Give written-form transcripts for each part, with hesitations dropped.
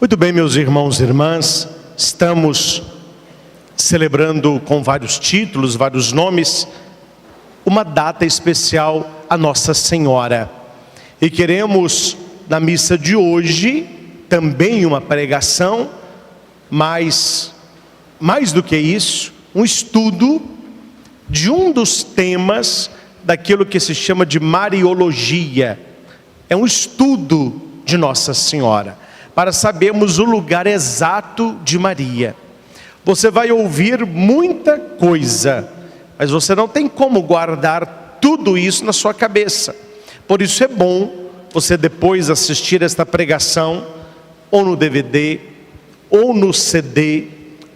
Muito bem, meus irmãos e irmãs, estamos celebrando com vários títulos, vários nomes, uma data especial a Nossa Senhora. E queremos, na missa de hoje, também uma pregação, mas mais do que isso, um estudo de um dos temas daquilo que se chama de Mariologia. É um estudo de Nossa Senhora, para sabermos o lugar exato de Maria. Você vai ouvir muita coisa, mas você não tem como guardar tudo isso na sua cabeça. Por isso é bom você depois assistir esta pregação, ou no DVD, ou no CD,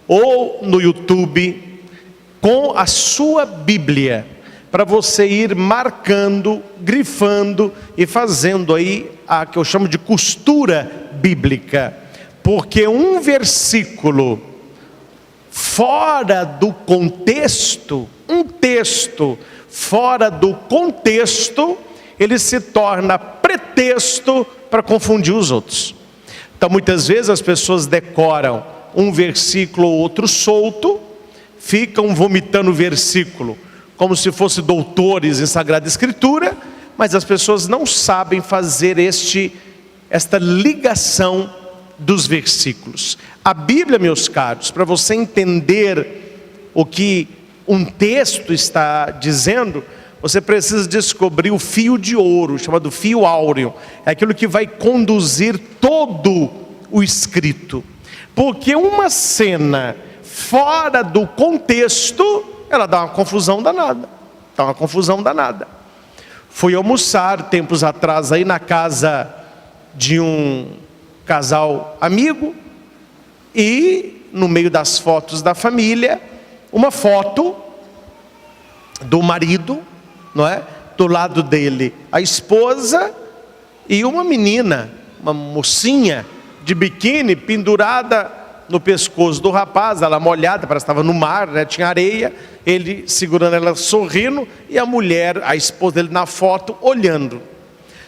ou no YouTube, com a sua Bíblia, para você ir marcando, grifando e fazendo aí a que eu chamo de costura bíblica. Porque um versículo fora do contexto, um texto fora do contexto, ele se torna pretexto para confundir os outros. Então muitas vezes as pessoas decoram um versículo ou outro solto, ficam vomitando o versículo como se fossem doutores em Sagrada Escritura, mas as pessoas não sabem fazer esta ligação dos versículos. A Bíblia, meus caros, para você entender o que um texto está dizendo, você precisa descobrir o fio de ouro, chamado fio áureo. É aquilo que vai conduzir todo o escrito. Porque uma cena fora do contexto, ela dá uma confusão danada. Fui almoçar tempos atrás aí na casa de um casal amigo, e no meio das fotos da família, uma foto do marido, não é? Do lado dele a esposa e uma menina, uma mocinha de biquíni pendurada no pescoço do rapaz, ela molhada, parece que estava no mar, né? Tinha areia, ele segurando ela sorrindo, e a mulher, a esposa dele na foto, olhando.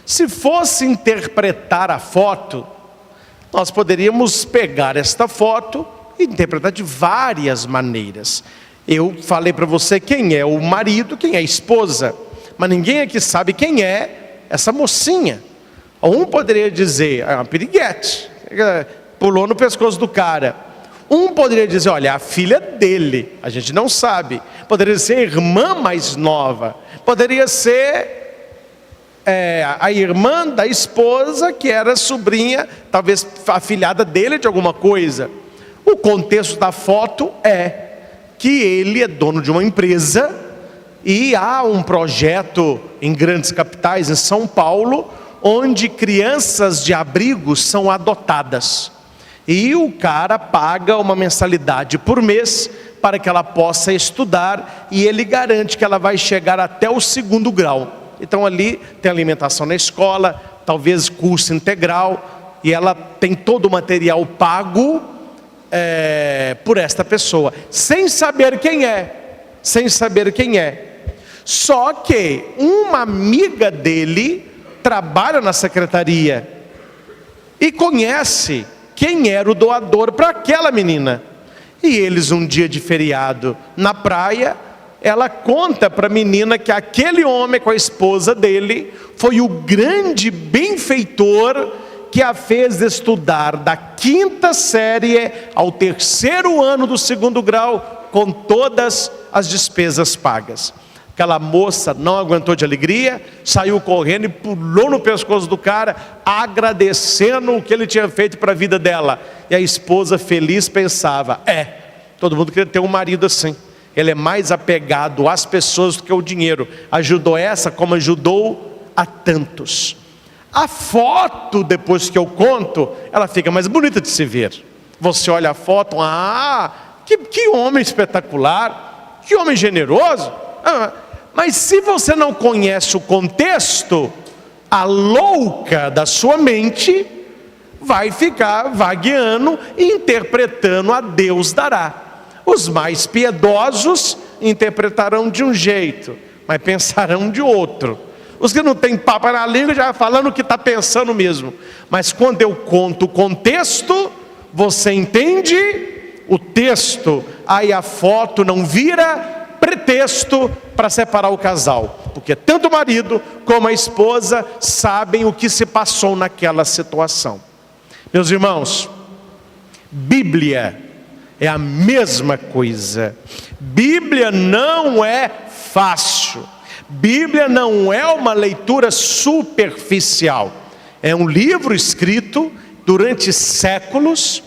Se fosse interpretar a foto, nós poderíamos pegar esta foto e interpretar de várias maneiras. Eu falei para você quem é o marido, quem é a esposa, mas ninguém aqui sabe quem é essa mocinha. Um poderia dizer, é uma piriguete, pulou no pescoço do cara. Um poderia dizer, olha, a filha dele, a gente não sabe. Poderia ser a irmã mais nova. Poderia ser a irmã da esposa, que era sobrinha, talvez afilhada dele de alguma coisa. O contexto da foto é que ele é dono de uma empresa, e há um projeto em grandes capitais, em São Paulo, onde crianças de abrigo são adotadas. E o cara paga uma mensalidade por mês para que ela possa estudar, e ele garante que ela vai chegar até o 2º grau. Então ali tem alimentação na escola, talvez curso integral, e ela tem todo o material pago por esta pessoa, sem saber quem é. Só que uma amiga dele trabalha na secretaria e conhece quem era o doador para aquela menina. E eles, um dia de feriado na praia, ela conta para a menina que aquele homem com a esposa dele foi o grande benfeitor que a fez estudar da 5ª série ao 3º ano do 2º grau, com todas as despesas pagas. Aquela moça não aguentou de alegria, saiu correndo e pulou no pescoço do cara, agradecendo o que ele tinha feito para a vida dela. E a esposa feliz pensava, todo mundo queria ter um marido assim. Ele é mais apegado às pessoas do que ao dinheiro. Ajudou essa como ajudou a tantos. A foto, depois que eu conto, ela fica mais bonita de se ver. Você olha a foto, que homem espetacular, que homem generoso. Mas se você não conhece o contexto, a louca da sua mente vai ficar vagueando e interpretando a Deus dará. Os mais piedosos interpretarão de um jeito, mas pensarão de outro. Os que não têm papo na língua já falando o que está pensando mesmo. Mas quando eu conto o contexto, você entende o texto. Aí a foto não vira pretexto para separar o casal. Porque tanto o marido como a esposa sabem o que se passou naquela situação. Meus irmãos, Bíblia é a mesma coisa. Bíblia não é fácil. Bíblia não é uma leitura superficial. É um livro escrito durante séculos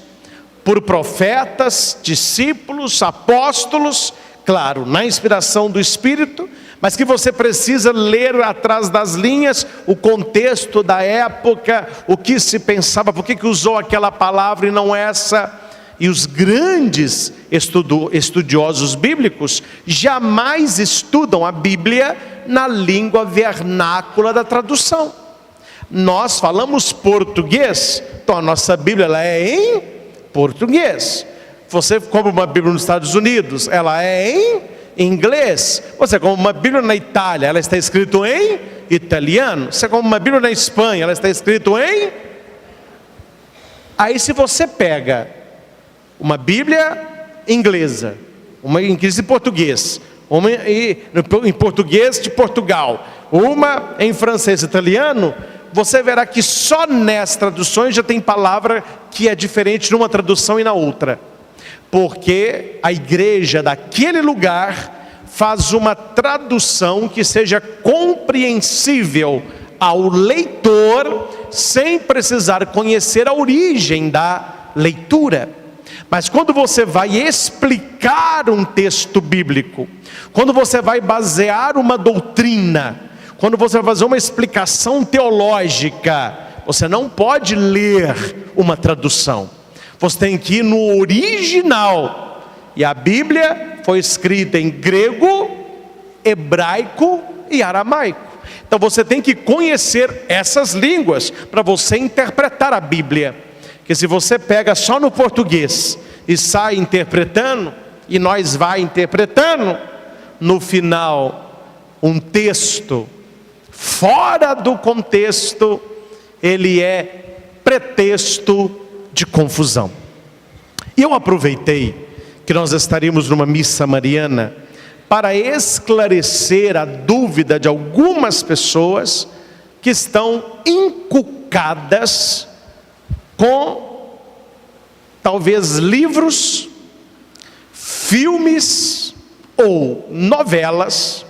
por profetas, discípulos, apóstolos, claro, na inspiração do Espírito, mas que você precisa ler atrás das linhas o contexto da época, o que se pensava, por que usou aquela palavra e não essa. E os grandes estudiosos bíblicos jamais estudam a Bíblia na língua vernácula da tradução. Nós falamos português, então a nossa Bíblia ela é em português. Você compra uma Bíblia nos Estados Unidos, ela é em inglês. Você compra uma Bíblia na Itália, ela está escrita em italiano. Você compra uma Bíblia na Espanha, ela está escrita em... Aí se você pega uma Bíblia inglesa, uma em inglês e português, uma em português de Portugal, uma em francês e italiano, você verá que só nessas traduções já tem palavra que é diferente numa tradução e na outra. Porque a igreja daquele lugar faz uma tradução que seja compreensível ao leitor, sem precisar conhecer a origem da leitura. Mas quando você vai explicar um texto bíblico, quando você vai basear uma doutrina, quando você vai fazer uma explicação teológica, você não pode ler uma tradução. Você tem que ir no original. E a Bíblia foi escrita em grego, hebraico e aramaico. Então você tem que conhecer essas línguas para você interpretar a Bíblia. Porque se você pega só no português e sai interpretando, e nós vai interpretando, no final, um texto fora do contexto, ele é pretexto de confusão. E eu aproveitei que nós estaríamos numa missa mariana para esclarecer a dúvida de algumas pessoas que estão encucadas com talvez livros, filmes ou novelas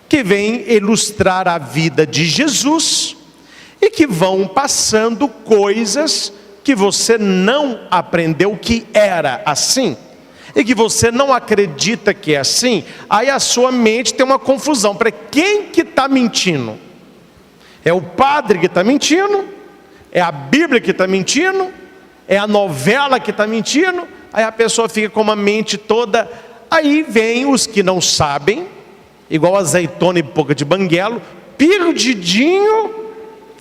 que vêm ilustrar a vida de Jesus e que vão passando coisas que você não aprendeu que era assim e que você não acredita que é assim. Aí a sua mente tem uma confusão. Para quem que está mentindo? É o padre que está mentindo? É a Bíblia que está mentindo? É a novela que está mentindo? Aí a pessoa fica com uma mente toda. Aí vem os que não sabem, igual azeitona e boca de banguelo, perdidinho.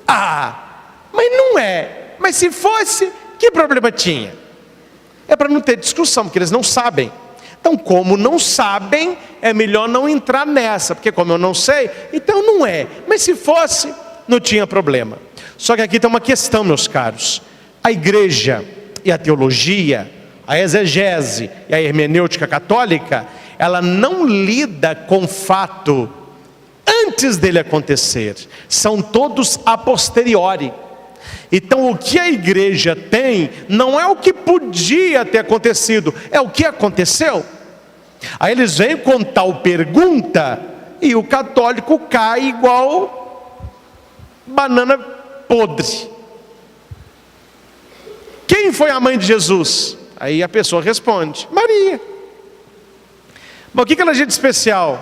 Mas não é. Mas se fosse, que problema tinha? É para não ter discussão, porque eles não sabem. Então, como não sabem, é melhor não entrar nessa, porque como eu não sei, então não é. Mas se fosse, não tinha problema. Só que aqui tem uma questão, meus caros. A igreja e a teologia, a exegese e a hermenêutica católica, ela não lida com o fato antes dele acontecer. São todos a posteriori. Então o que a igreja tem não é o que podia ter acontecido, é o que aconteceu. Aí eles vêm com tal pergunta e o católico cai igual banana podre. Quem foi a mãe de Jesus? Aí a pessoa responde: Maria. Mas o que ela tinha de especial?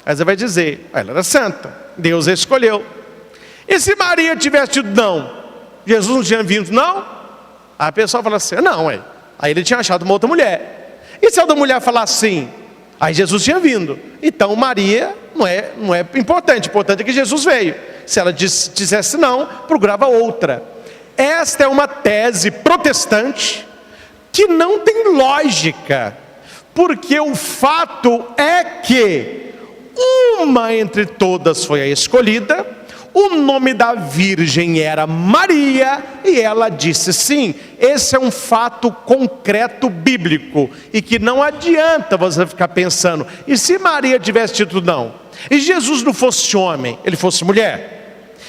Aí você vai dizer: ela era santa, Deus a escolheu. E se Maria tivesse dito não? Jesus não tinha vindo, não? Aí a pessoa fala assim: não, aí ele tinha achado uma outra mulher. E se a outra mulher falar assim? Aí Jesus tinha vindo. Então Maria não é importante, importante é que Jesus veio. Se ela dissesse não, procurava outra. Esta é uma tese protestante que não tem lógica, porque o fato é que uma entre todas foi a escolhida, o nome da virgem era Maria, e ela disse sim. Esse é um fato concreto bíblico, e que não adianta você ficar pensando, e se Maria tivesse dito não? E Jesus não fosse homem, ele fosse mulher?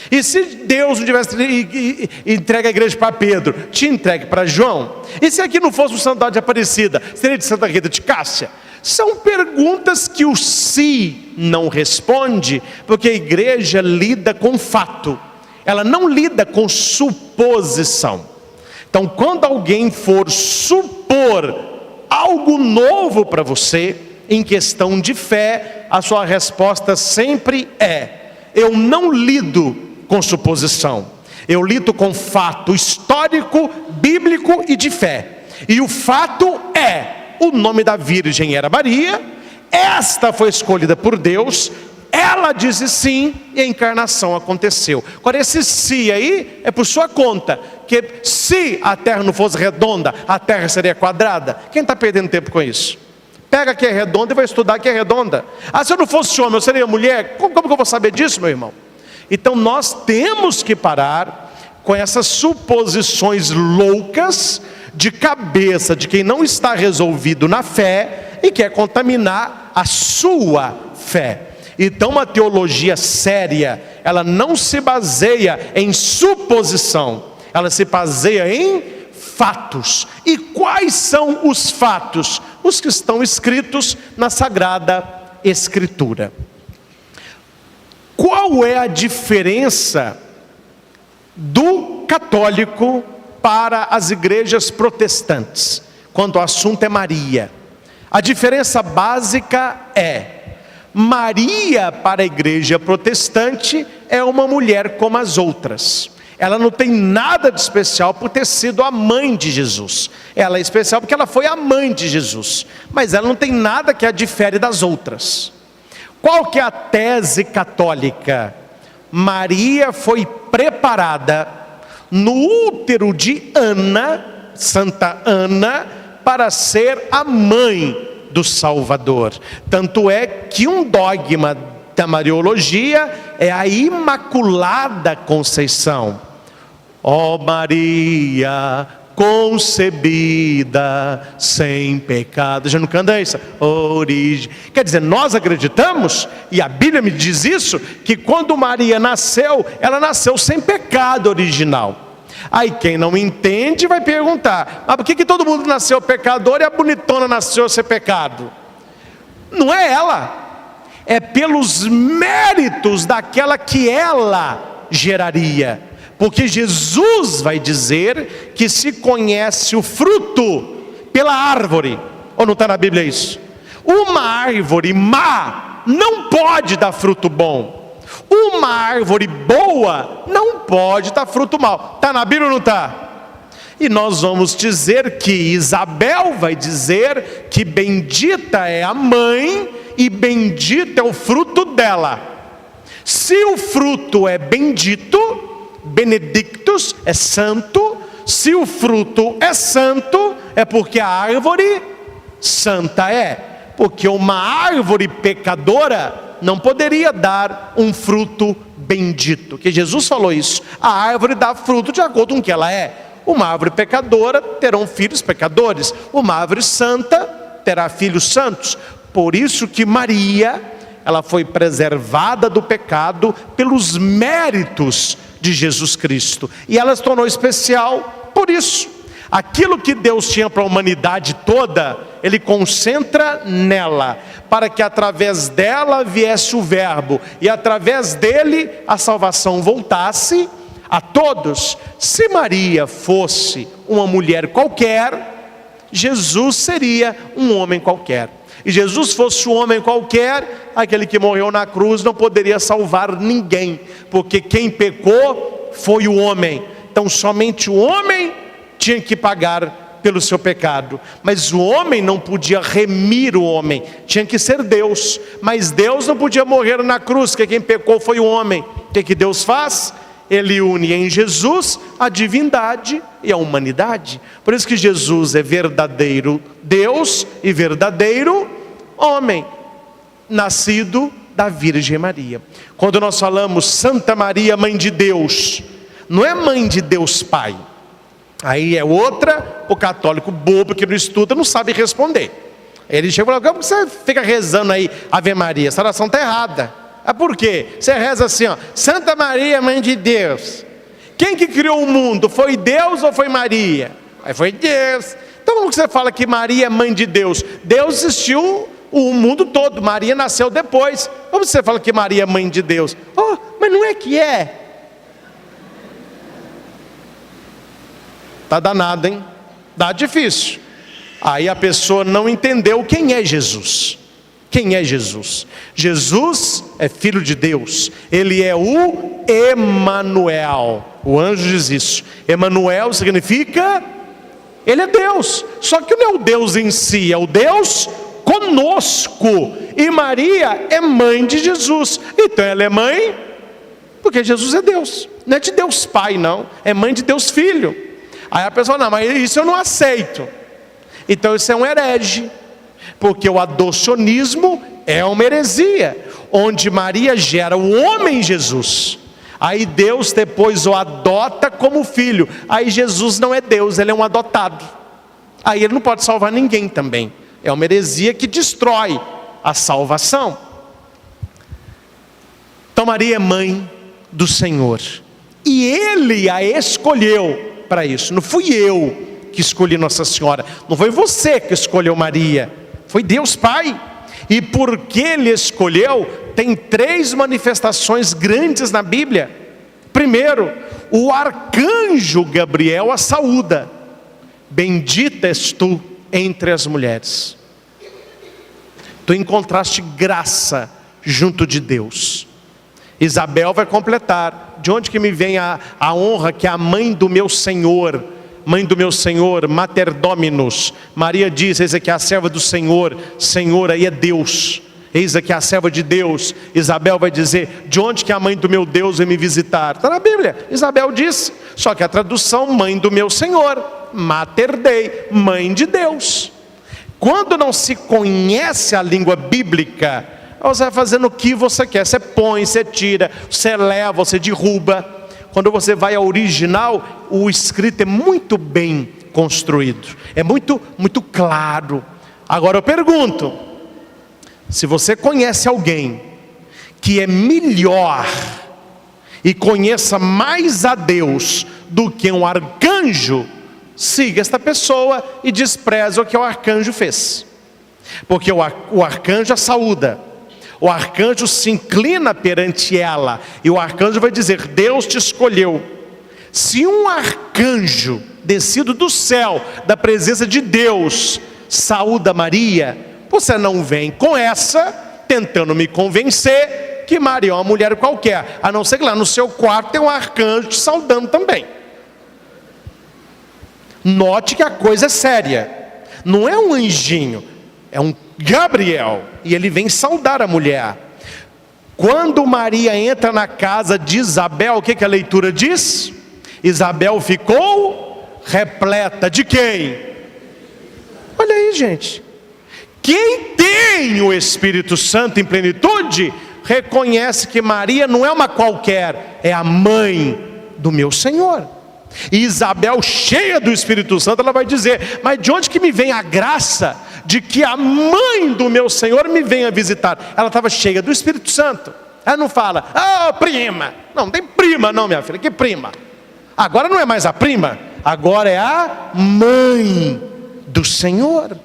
E se Deus não tivesse entregue a igreja para Pedro, te entregue para João? E se aqui não fosse o Santuário de Aparecida, seria de Santa Rita de Cássia? São perguntas que o se não responde, porque a igreja lida com fato, ela não lida com suposição. Então, quando alguém for supor algo novo para você, em questão de fé, a sua resposta sempre é: eu não lido com suposição, eu lido com fato histórico, bíblico e de fé. E o fato é: o nome da virgem era Maria, esta foi escolhida por Deus, ela disse sim, e a encarnação aconteceu. Agora esse se aí é por sua conta, que se a terra não fosse redonda, a terra seria quadrada. Quem está perdendo tempo com isso? Pega que é redonda e vai estudar que é redonda. Ah, se eu não fosse homem, eu seria mulher? Como que eu vou saber disso, meu irmão? Então nós temos que parar com essas suposições loucas de cabeça de quem não está resolvido na fé e quer contaminar a sua fé. Então uma teologia séria, ela não se baseia em suposição, ela se baseia em fatos. E quais são os fatos? Os que estão escritos na Sagrada Escritura. Qual é a diferença do católico para as igrejas protestantes quando o assunto é Maria? A diferença básica é: Maria para a igreja protestante é uma mulher como as outras. Ela não tem nada de especial por ter sido a mãe de Jesus. Ela é especial porque ela foi a mãe de Jesus, mas ela não tem nada que a difere das outras. Qual que é a tese católica? Maria foi preparada no útero de Ana, Santa Ana, para ser a mãe do Salvador. Tanto é que um dogma da Mariologia é a Imaculada Conceição. Ó Maria concebida sem pecado. Já não canta isso? Origem. Quer dizer, nós acreditamos, e a Bíblia me diz isso, que quando Maria nasceu, ela nasceu sem pecado original. Aí quem não entende vai perguntar: mas por que todo mundo nasceu pecador e a bonitona nasceu sem pecado? Não é ela, é pelos méritos daquela que ela geraria. Porque Jesus vai dizer que se conhece o fruto pela árvore. Ou não está na Bíblia isso? Uma árvore má não pode dar fruto bom. Uma árvore boa não pode dar fruto mau. Está na Bíblia ou não está? E nós vamos dizer que Isabel vai dizer que bendita é a mãe e bendito é o fruto dela. Se o fruto é bendito, benedictus é santo. Se o fruto é santo, é porque a árvore santa é. Porque uma árvore pecadora não poderia dar um fruto bendito, que Jesus falou isso. A árvore dá fruto de acordo com o que ela é. Uma árvore pecadora terão filhos pecadores, uma árvore santa terá filhos santos. Por isso que Maria, ela foi preservada do pecado pelos méritos de Jesus Cristo, e ela se tornou especial por isso. Aquilo que Deus tinha para a humanidade toda, Ele concentra nela, para que através dela viesse o verbo, e através dele a salvação voltasse a todos. Se Maria fosse uma mulher qualquer, Jesus seria um homem qualquer. E Jesus fosse um homem qualquer, aquele que morreu na cruz não poderia salvar ninguém, porque quem pecou foi o homem. Então somente o homem tinha que pagar pelo seu pecado, mas o homem não podia remir o homem, tinha que ser Deus. Mas Deus não podia morrer na cruz, porque quem pecou foi o homem. O que Deus faz? Ele une em Jesus a divindade e a humanidade. Por isso que Jesus é verdadeiro Deus e verdadeiro homem, nascido da Virgem Maria. Quando nós falamos Santa Maria, Mãe de Deus, não é Mãe de Deus Pai. Aí é outra, o católico bobo que não estuda não sabe responder. Ele chega e fala: como você fica rezando aí Ave Maria? Essa oração está errada. Por quê? Você reza assim, ó: Santa Maria, Mãe de Deus. Quem que criou o mundo? Foi Deus ou foi Maria? Aí foi Deus. Então como que você fala que Maria é Mãe de Deus? Deus existiu o mundo todo, Maria nasceu depois. Como você fala que Maria é Mãe de Deus? Oh, mas não é que é. Tá danado, hein? Tá difícil. Aí a pessoa não entendeu quem é Jesus. Quem é Jesus? Jesus é Filho de Deus. Ele é o Emanuel. O anjo diz isso. Emanuel significa Ele é Deus. Só que não é o Deus em si, é o Deus conosco. E Maria é mãe de Jesus. Então ela é mãe porque Jesus é Deus. Não é de Deus Pai, não. É mãe de Deus Filho. Aí a pessoa: não, mas isso eu não aceito. Então isso é um herege, porque o adocionismo é uma heresia, onde Maria gera o homem Jesus. Aí Deus depois o adota como filho. Aí Jesus não é Deus, ele é um adotado. Aí ele não pode salvar ninguém também. É uma heresia que destrói a salvação. Então Maria é mãe do Senhor, e Ele a escolheu para isso. Não fui eu que escolhi Nossa Senhora, não foi você que escolheu Maria, foi Deus Pai. E porque Ele escolheu, tem 3 manifestações grandes na Bíblia. Primeiro, o arcanjo Gabriel a saúda: bendita és tu entre as mulheres. Tu encontraste graça junto de Deus. Isabel vai completar: de onde que me vem a honra que a mãe do meu Senhor, mãe do meu Senhor, Mater Dominus. Maria diz: eis aqui a serva do Senhor. Senhor aí é Deus, eis aqui a serva de Deus. Isabel vai dizer: de onde que a mãe do meu Deus vem me visitar? Está na Bíblia, Isabel disse. Só que a tradução: mãe do meu Senhor, Mater Dei, mãe de Deus. Quando não se conhece a língua bíblica, você vai fazendo o que você quer. Você põe, você tira, você leva, você derruba. Quando você vai ao original, o escrito é muito bem construído, é muito claro. Agora eu pergunto: se você conhece alguém que é melhor e conheça mais a Deus do que um arcanjo, siga esta pessoa e despreza o que o arcanjo fez. Porque o arcanjo a saúda, o arcanjo se inclina perante ela, e o arcanjo vai dizer: Deus te escolheu. Se um arcanjo descido do céu, da presença de Deus, saúda Maria, você não vem com essa tentando me convencer que Maria é uma mulher qualquer, a não ser que lá no seu quarto tem um arcanjo te saudando também. Note que a coisa é séria, não é um anjinho, é um Gabriel, e ele vem saudar a mulher. Quando Maria entra na casa de Isabel, o que a leitura diz? Isabel ficou repleta de quem? Olha aí, gente. Quem tem o Espírito Santo em plenitude, reconhece que Maria não é uma qualquer, é a mãe do meu Senhor. E Isabel, cheia do Espírito Santo, ela vai dizer: mas de onde que me vem a graça de que a mãe do meu Senhor me venha visitar? Ela estava cheia do Espírito Santo. Ela não fala: ah, prima. Não tem prima não, minha filha. Que prima? Agora não é mais a prima, agora é a mãe do Senhor.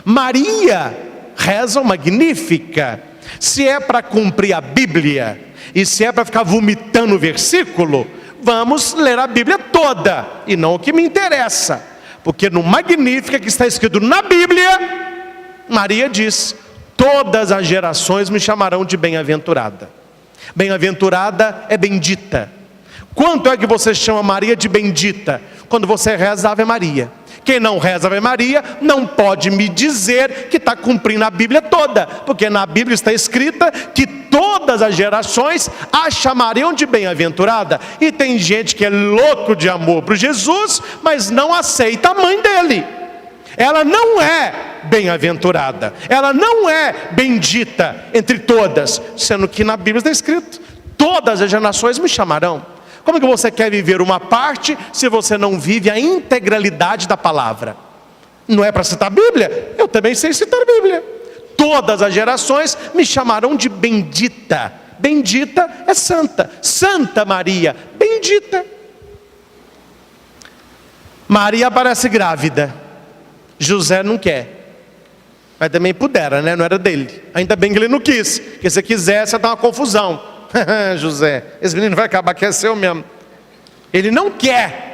Maria reza o Magnífica. Se é para cumprir a Bíblia, e se é para ficar vomitando o versículo, vamos ler a Bíblia toda, e não o que me interessa. Porque no Magnífica, que está escrito na Bíblia, Maria diz: todas as gerações me chamarão de bem-aventurada. Bem-aventurada é bendita. Quanto é que você chama Maria de bendita? Quando você reza Ave Maria. Quem não reza Ave Maria não pode me dizer que está cumprindo a Bíblia toda, porque na Bíblia está escrita que todas as gerações a chamariam de bem-aventurada. E tem gente que é louco de amor por Jesus, mas não aceita a mãe dele. Ela não é bem-aventurada, ela não é bendita entre todas, sendo que na Bíblia está escrito: todas as gerações me chamarão. Como que você quer viver uma parte se você não vive a integralidade da palavra? Não é para citar a Bíblia? Eu também sei citar a Bíblia. Todas as gerações me chamarão de bendita. Bendita é santa. Santa Maria, bendita. Maria aparece grávida. José não quer. Mas também pudera, né? Não era dele. Ainda bem que ele não quis. Porque se quisesse, ia dar uma confusão. José, esse menino vai acabar que é seu mesmo. Ele não quer.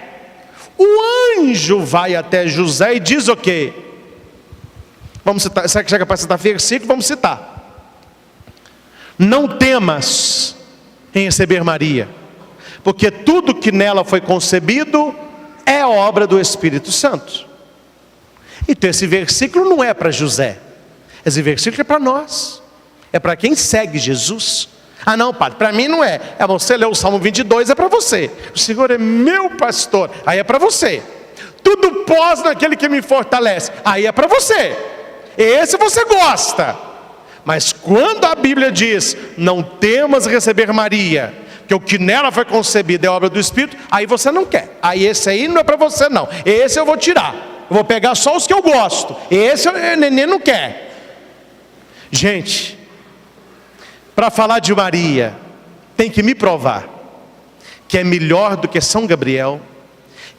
O anjo vai até José e diz o quê? Vamos citar, será que chega para citar versículo? Vamos citar. Não temas em receber Maria, porque tudo que nela foi concebido é obra do Espírito Santo. Então esse versículo não é para José, esse versículo é para nós, é para quem segue Jesus. Ah não, padre, para mim não é. É você ler o Salmo 22, é para você. O Senhor é meu pastor, aí é para você. Tudo pós naquele que me fortalece, aí é para você. Esse você gosta. Mas quando a Bíblia diz: não temas receber Maria, que o que nela foi concebido é obra do Espírito, aí você não quer. Aí esse aí não é para você não. Esse eu vou tirar. Eu vou pegar só os que eu gosto. Esse o neném não quer. Gente, para falar de Maria, tem que me provar que é melhor do que São Gabriel,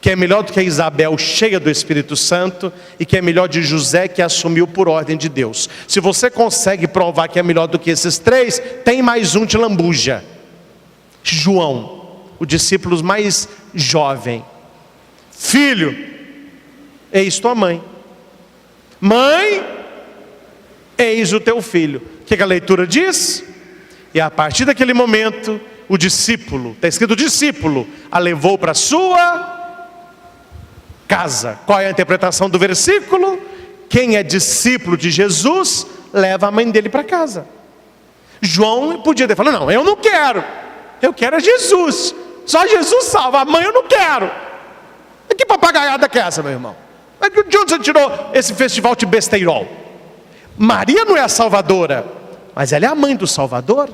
que é melhor do que a Isabel cheia do Espírito Santo, e que é melhor de José, que assumiu por ordem de Deus. Se você consegue provar que é melhor do que esses três, tem mais um de lambuja: João, o discípulo mais jovem. Filho, eis tua mãe. Mãe, eis o teu filho. O que a leitura diz? E a partir daquele momento, o discípulo, está escrito discípulo, a levou para a sua casa. Qual é a interpretação do versículo? Quem é discípulo de Jesus, leva a mãe dele para casa. João podia ter falado: não, eu não quero, eu quero é Jesus, só Jesus salva, a mãe eu não quero. Que papagaiada que é essa, meu irmão? De onde você tirou esse festival de besteirol? Maria não é a salvadora, mas ela é a mãe do Salvador.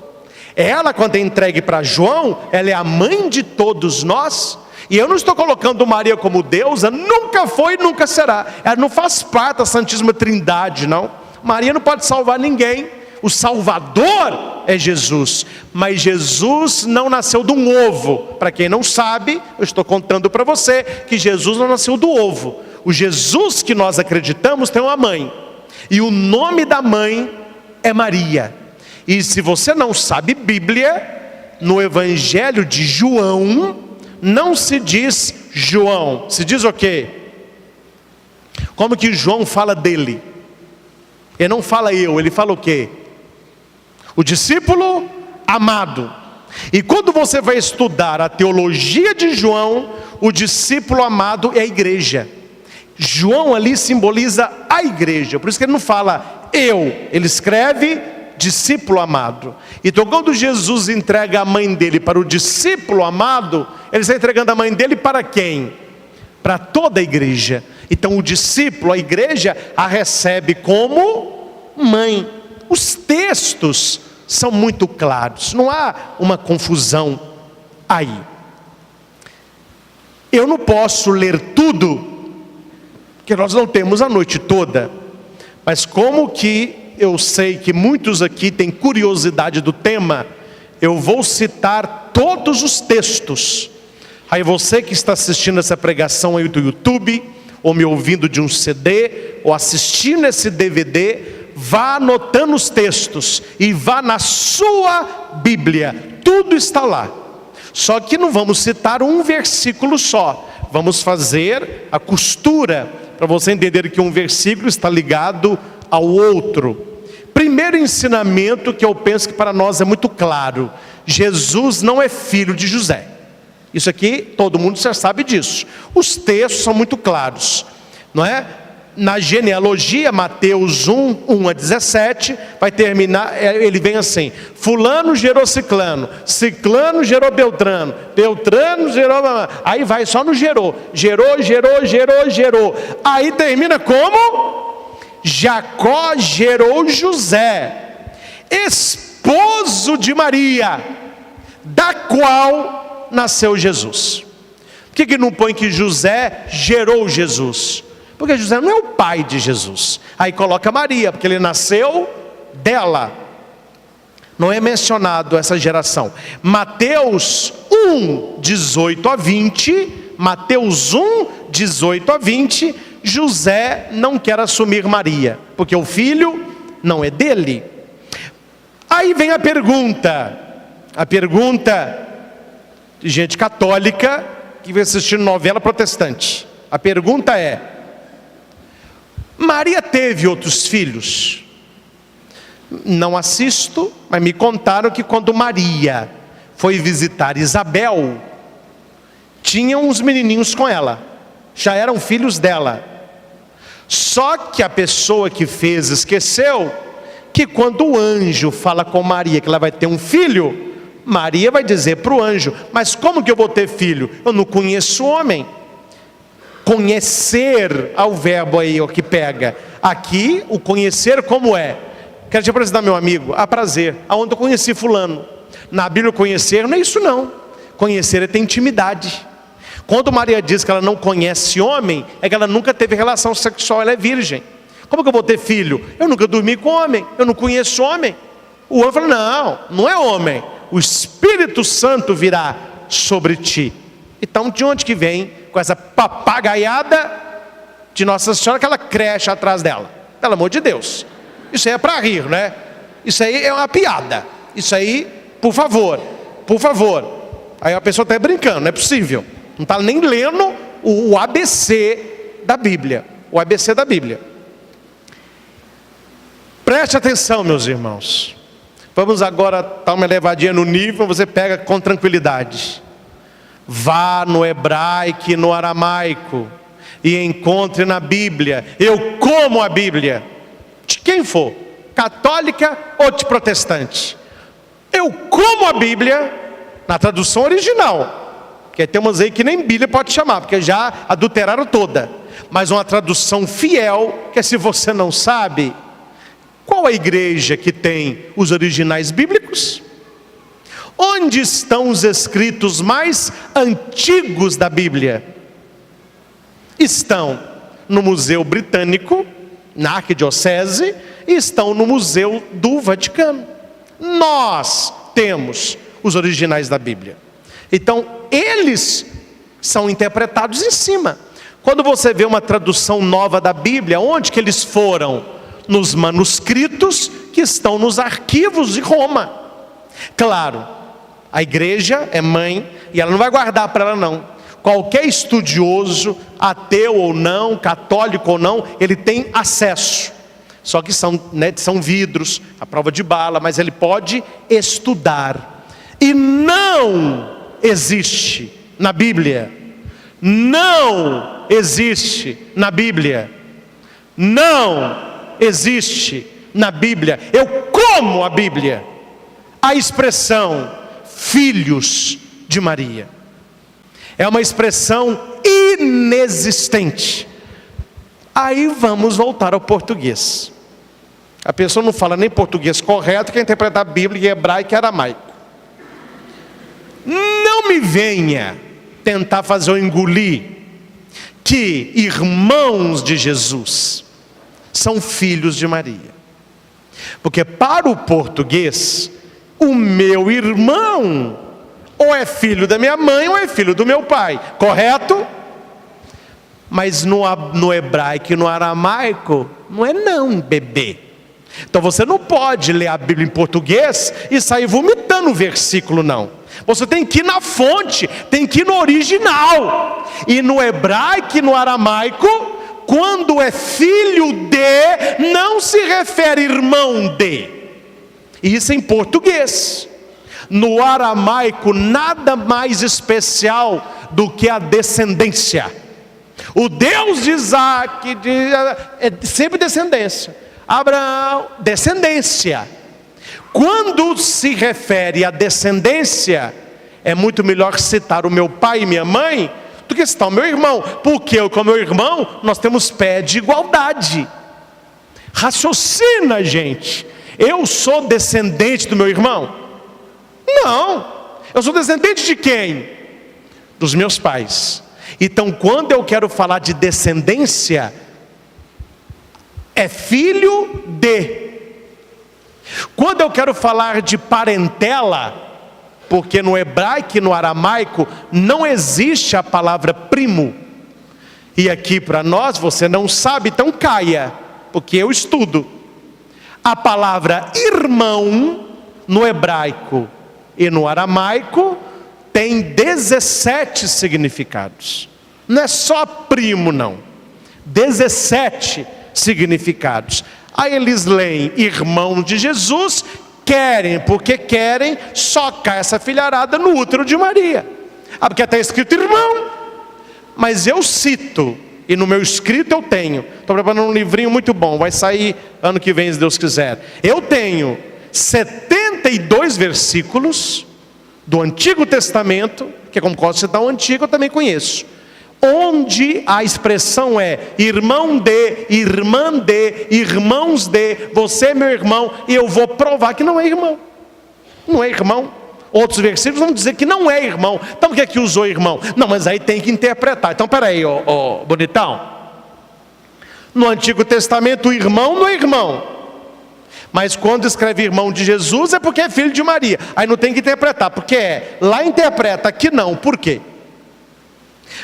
Ela, quando é entregue para João, ela é a mãe de todos nós. E eu não estou colocando Maria como deusa, nunca foi e nunca será. Ela não faz parte da Santíssima Trindade, não. Maria não pode salvar ninguém. O Salvador é Jesus. Mas Jesus não nasceu de um ovo. Para quem não sabe, eu estou contando para você que Jesus não nasceu do ovo. O Jesus que nós acreditamos tem uma mãe. E o nome da mãe é Maria. E se você não sabe Bíblia, no Evangelho de João, não se diz João, se diz o quê? Como que João fala dele? Ele não fala eu, ele fala o quê? O discípulo amado. E quando você vai estudar a teologia de João, o discípulo amado é a igreja. João ali simboliza a igreja, por isso que ele não fala eu, ele escreve discípulo amado. Então quando Jesus entrega a mãe dele para o discípulo amado, ele está entregando a mãe dele para quem? Para toda a igreja. Então o discípulo, a igreja, a recebe como mãe. Os textos são muito claros, não há uma confusão aí. Eu não posso ler tudo, porque nós não temos a noite toda, mas como que eu sei que muitos aqui têm curiosidade do tema, eu vou citar todos os textos. Aí você que está assistindo essa pregação aí do YouTube, ou me ouvindo de um CD, ou assistindo esse DVD, vá anotando os textos, e vá na sua Bíblia, tudo está lá. Só que não vamos citar um versículo só, vamos fazer a costura, para você entender que um versículo está ligado ao outro. Primeiro ensinamento que eu penso que para nós é muito claro: Jesus não é filho de José. Isso aqui todo mundo já sabe disso. Os textos são muito claros, não é? Na genealogia, Mateus 1:1-17, vai terminar, ele vem assim: fulano gerou ciclano, ciclano gerou beltrano, beltrano gerou, aí vai só no gerou, gerou. Aí termina como? Jacó gerou José, esposo de Maria, da qual nasceu Jesus. Por que não põe que José gerou Jesus? Porque José não é o pai de Jesus. Aí coloca Maria, porque ele nasceu dela. Não é mencionado essa geração. Mateus 1, 18 a 20, Mateus 1, 18 a 20, José não quer assumir Maria, porque o filho não é dele. Aí vem a pergunta de gente católica que vem assistindo novela protestante. A pergunta é: Maria teve outros filhos? Não assisto, mas me contaram que quando Maria foi visitar Isabel, tinha uns menininhos com ela, já eram filhos dela. Só que a pessoa que fez esqueceu que quando o anjo fala com Maria que ela vai ter um filho, Maria vai dizer para o anjo: mas como que eu vou ter filho? Eu não conheço homem. Conhecer ao verbo aí, o que pega. Aqui, o conhecer como é? Quero te apresentar meu amigo, a prazer, aonde eu conheci fulano. Na Bíblia conhecer não é isso não. Conhecer é ter intimidade. Quando Maria diz que ela não conhece homem, é que ela nunca teve relação sexual, ela é virgem. Como que eu vou ter filho? Eu nunca dormi com homem, eu não conheço homem. O anjo fala: não é homem, o Espírito Santo virá sobre ti. Então de onde que vem com essa papagaiada de Nossa Senhora, aquela creche atrás dela? Pelo amor de Deus, isso aí é para rir, né? Isso aí é uma piada. Isso aí, por favor. Aí a pessoa está brincando, não é possível. Não está nem lendo o ABC da Bíblia. O ABC da Bíblia. Preste atenção, meus irmãos. Vamos agora dar uma elevadinha no nível, você pega com tranquilidade. Vá no hebraico e no aramaico e encontre na Bíblia. Eu como a Bíblia. De quem for, católica ou de protestante. Eu como a Bíblia na tradução original. Porque tem umas aí que nem Bíblia pode chamar, porque já adulteraram toda. Mas uma tradução fiel, que se você não sabe, qual a igreja que tem os originais bíblicos? Onde estão os escritos mais antigos da Bíblia? Estão no Museu Britânico, na Arquidiocese, e estão no Museu do Vaticano. Nós temos os originais da Bíblia. Então, eles são interpretados em cima. Quando você vê uma tradução nova da Bíblia, onde que eles foram? Nos manuscritos que estão nos arquivos de Roma. Claro, a igreja é mãe e ela não vai guardar para ela não. Qualquer estudioso, ateu ou não, católico ou não, ele tem acesso. Só que são vidros, a prova de bala, mas ele pode estudar. E não existe na Bíblia. Não existe na Bíblia. Não existe na Bíblia. Eu como a Bíblia. A expressão filhos de Maria é uma expressão inexistente. Aí vamos voltar ao português. A pessoa não fala nem português correto, quer interpretar a Bíblia em hebraico e aramaico. Não me venha tentar fazer eu engolir que irmãos de Jesus são filhos de Maria. Porque para o português, o meu irmão ou é filho da minha mãe ou é filho do meu pai, correto? Mas no hebraico e no aramaico, não é não, bebê. Então você não pode ler a Bíblia em português e sair vomitando o versículo, não. Você tem que ir na fonte, tem que ir no original. E no hebraico e no aramaico, quando é filho de, não se refere irmão de. Isso em português. No aramaico, nada mais especial do que a descendência. O Deus de Isaac é sempre descendência. Abraão, descendência. Quando se refere à descendência, é muito melhor citar o meu pai e minha mãe do que citar o meu irmão. Porque eu com o meu irmão, nós temos pé de igualdade. Raciocina, gente. Eu sou descendente do meu irmão? Não. Eu sou descendente de quem? Dos meus pais. Então, quando eu quero falar de descendência, é filho de. Quando eu quero falar de parentela, porque no hebraico e no aramaico não existe a palavra primo. E aqui para nós, você não sabe, então caia, porque eu estudo. A palavra irmão, no hebraico e no aramaico, tem 17 significados. Não é só primo, não. 17 significados. Aí eles leem irmão de Jesus, querem, porque querem socar essa filharada no útero de Maria. Porque está escrito irmão. Mas eu cito, e no meu escrito eu tenho, estou preparando um livrinho muito bom, vai sair ano que vem, se Deus quiser. Eu tenho 72 versículos do Antigo Testamento, que é como posso citar o Antigo, eu também conheço, onde a expressão é irmão de, irmã de, irmãos de, você é meu irmão, e eu vou provar que não é irmão. Não é irmão. Outros versículos vão dizer que não é irmão. Então por que é que usou irmão? Não, mas aí tem que interpretar. Então peraí, ó bonitão. No Antigo Testamento o irmão não é irmão, mas quando escreve irmão de Jesus é porque é filho de Maria. Aí não tem que interpretar, porque é. Lá interpreta, aqui não. Por quê?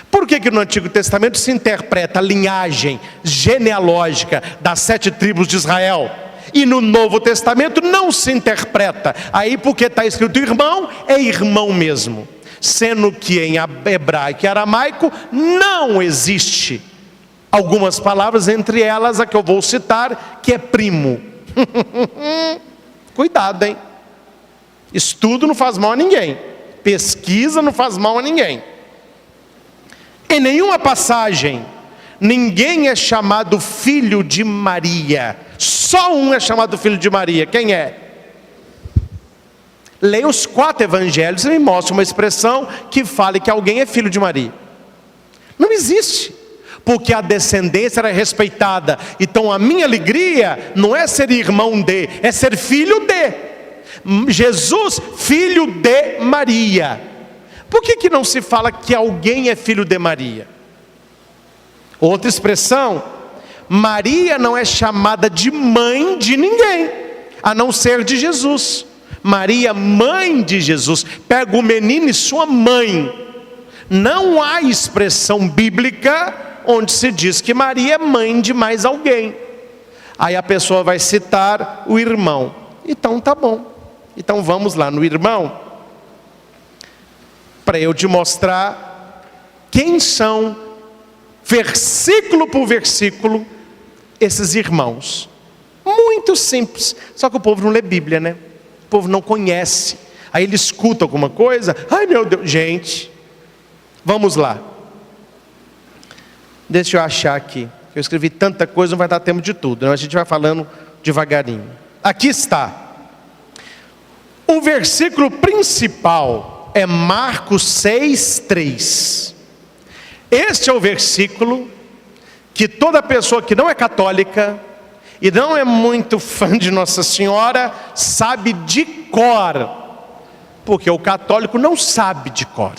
Por que que no Antigo Testamento se interpreta a linhagem genealógica das 7 tribos de Israel? E no Novo Testamento não se interpreta. Aí porque está escrito irmão, é irmão mesmo. Sendo que em hebraico e aramaico não existe algumas palavras, entre elas a que eu vou citar, que é primo. Cuidado, hein? Estudo não faz mal a ninguém. Pesquisa não faz mal a ninguém. Em nenhuma passagem, ninguém é chamado filho de Maria. Só um é chamado filho de Maria. Quem é? Leia os 4 evangelhos e me mostra uma expressão que fale que alguém é filho de Maria. Não existe. Porque a descendência era respeitada. Então a minha alegria não é ser irmão de, é ser filho de. Jesus, filho de Maria. Por que não se fala que alguém é filho de Maria? Outra expressão, Maria não é chamada de mãe de ninguém, a não ser de Jesus. Maria, mãe de Jesus, pega o menino e sua mãe. Não há expressão bíblica onde se diz que Maria é mãe de mais alguém. Aí a pessoa vai citar o irmão. Então tá bom. Então vamos lá no irmão, para eu te mostrar quem são, versículo por versículo, esses irmãos. Muito simples. Só que o povo não lê Bíblia, né? O povo não conhece. Aí ele escuta alguma coisa. Ai meu Deus, gente. Vamos lá. Deixa eu achar aqui. Eu escrevi tanta coisa, não vai dar tempo de tudo. A gente vai falando devagarinho. Aqui está. O versículo principal é Marcos 6:3. Este é o versículo que toda pessoa que não é católica e não é muito fã de Nossa Senhora sabe de cor, porque o católico não sabe de cor.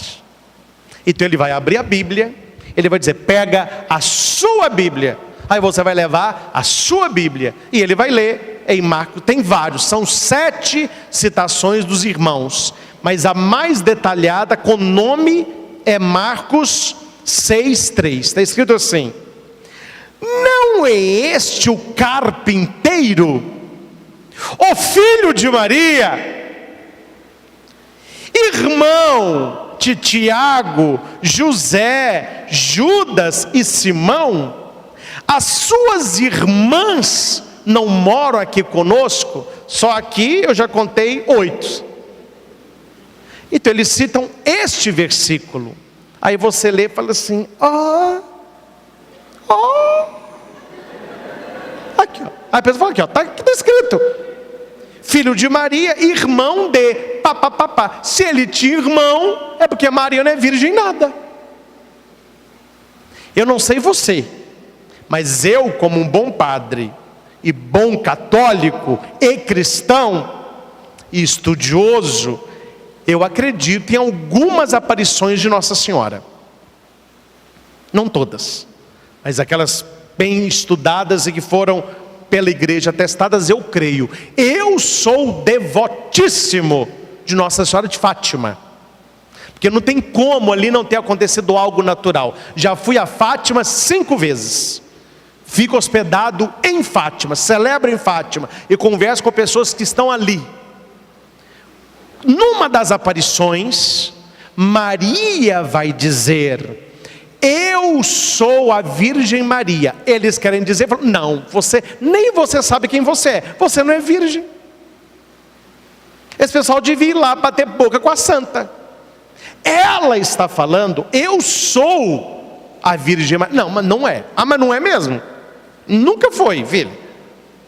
Então ele vai abrir a Bíblia, ele vai dizer, pega a sua Bíblia, aí você vai levar a sua Bíblia, e ele vai ler em Marcos. Tem vários, são 7 citações dos irmãos, mas a mais detalhada com nome é Marcos 6:3. Está escrito assim: não é este o carpinteiro, o filho de Maria, irmão de Tiago, José, Judas e Simão? As suas irmãs não moram aqui conosco? Só aqui eu já contei 8. Então eles citam este versículo. Aí você lê e fala assim, aqui, ó. Aí a pessoa fala aqui, ó, está escrito, filho de Maria, irmão de papapá. Se ele tinha irmão, é porque Maria não é virgem nada. Eu não sei você, mas eu, como um bom padre e bom católico e cristão e estudioso, eu acredito em algumas aparições de Nossa Senhora. Não todas, mas aquelas bem estudadas e que foram pela igreja atestadas, eu creio. Eu sou devotíssimo de Nossa Senhora de Fátima, porque não tem como ali não ter acontecido algo natural. Já fui a Fátima 5 vezes, fico hospedado em Fátima, celebro em Fátima e converso com pessoas que estão ali. Numa das aparições, Maria vai dizer: eu sou a Virgem Maria. Eles querem dizer, não, nem você sabe quem você é, você não é virgem. Esse pessoal devia ir lá bater boca com a santa. Ela está falando, eu sou a Virgem Maria. Não, mas não é. Ah, mas não é mesmo? Nunca foi, filho.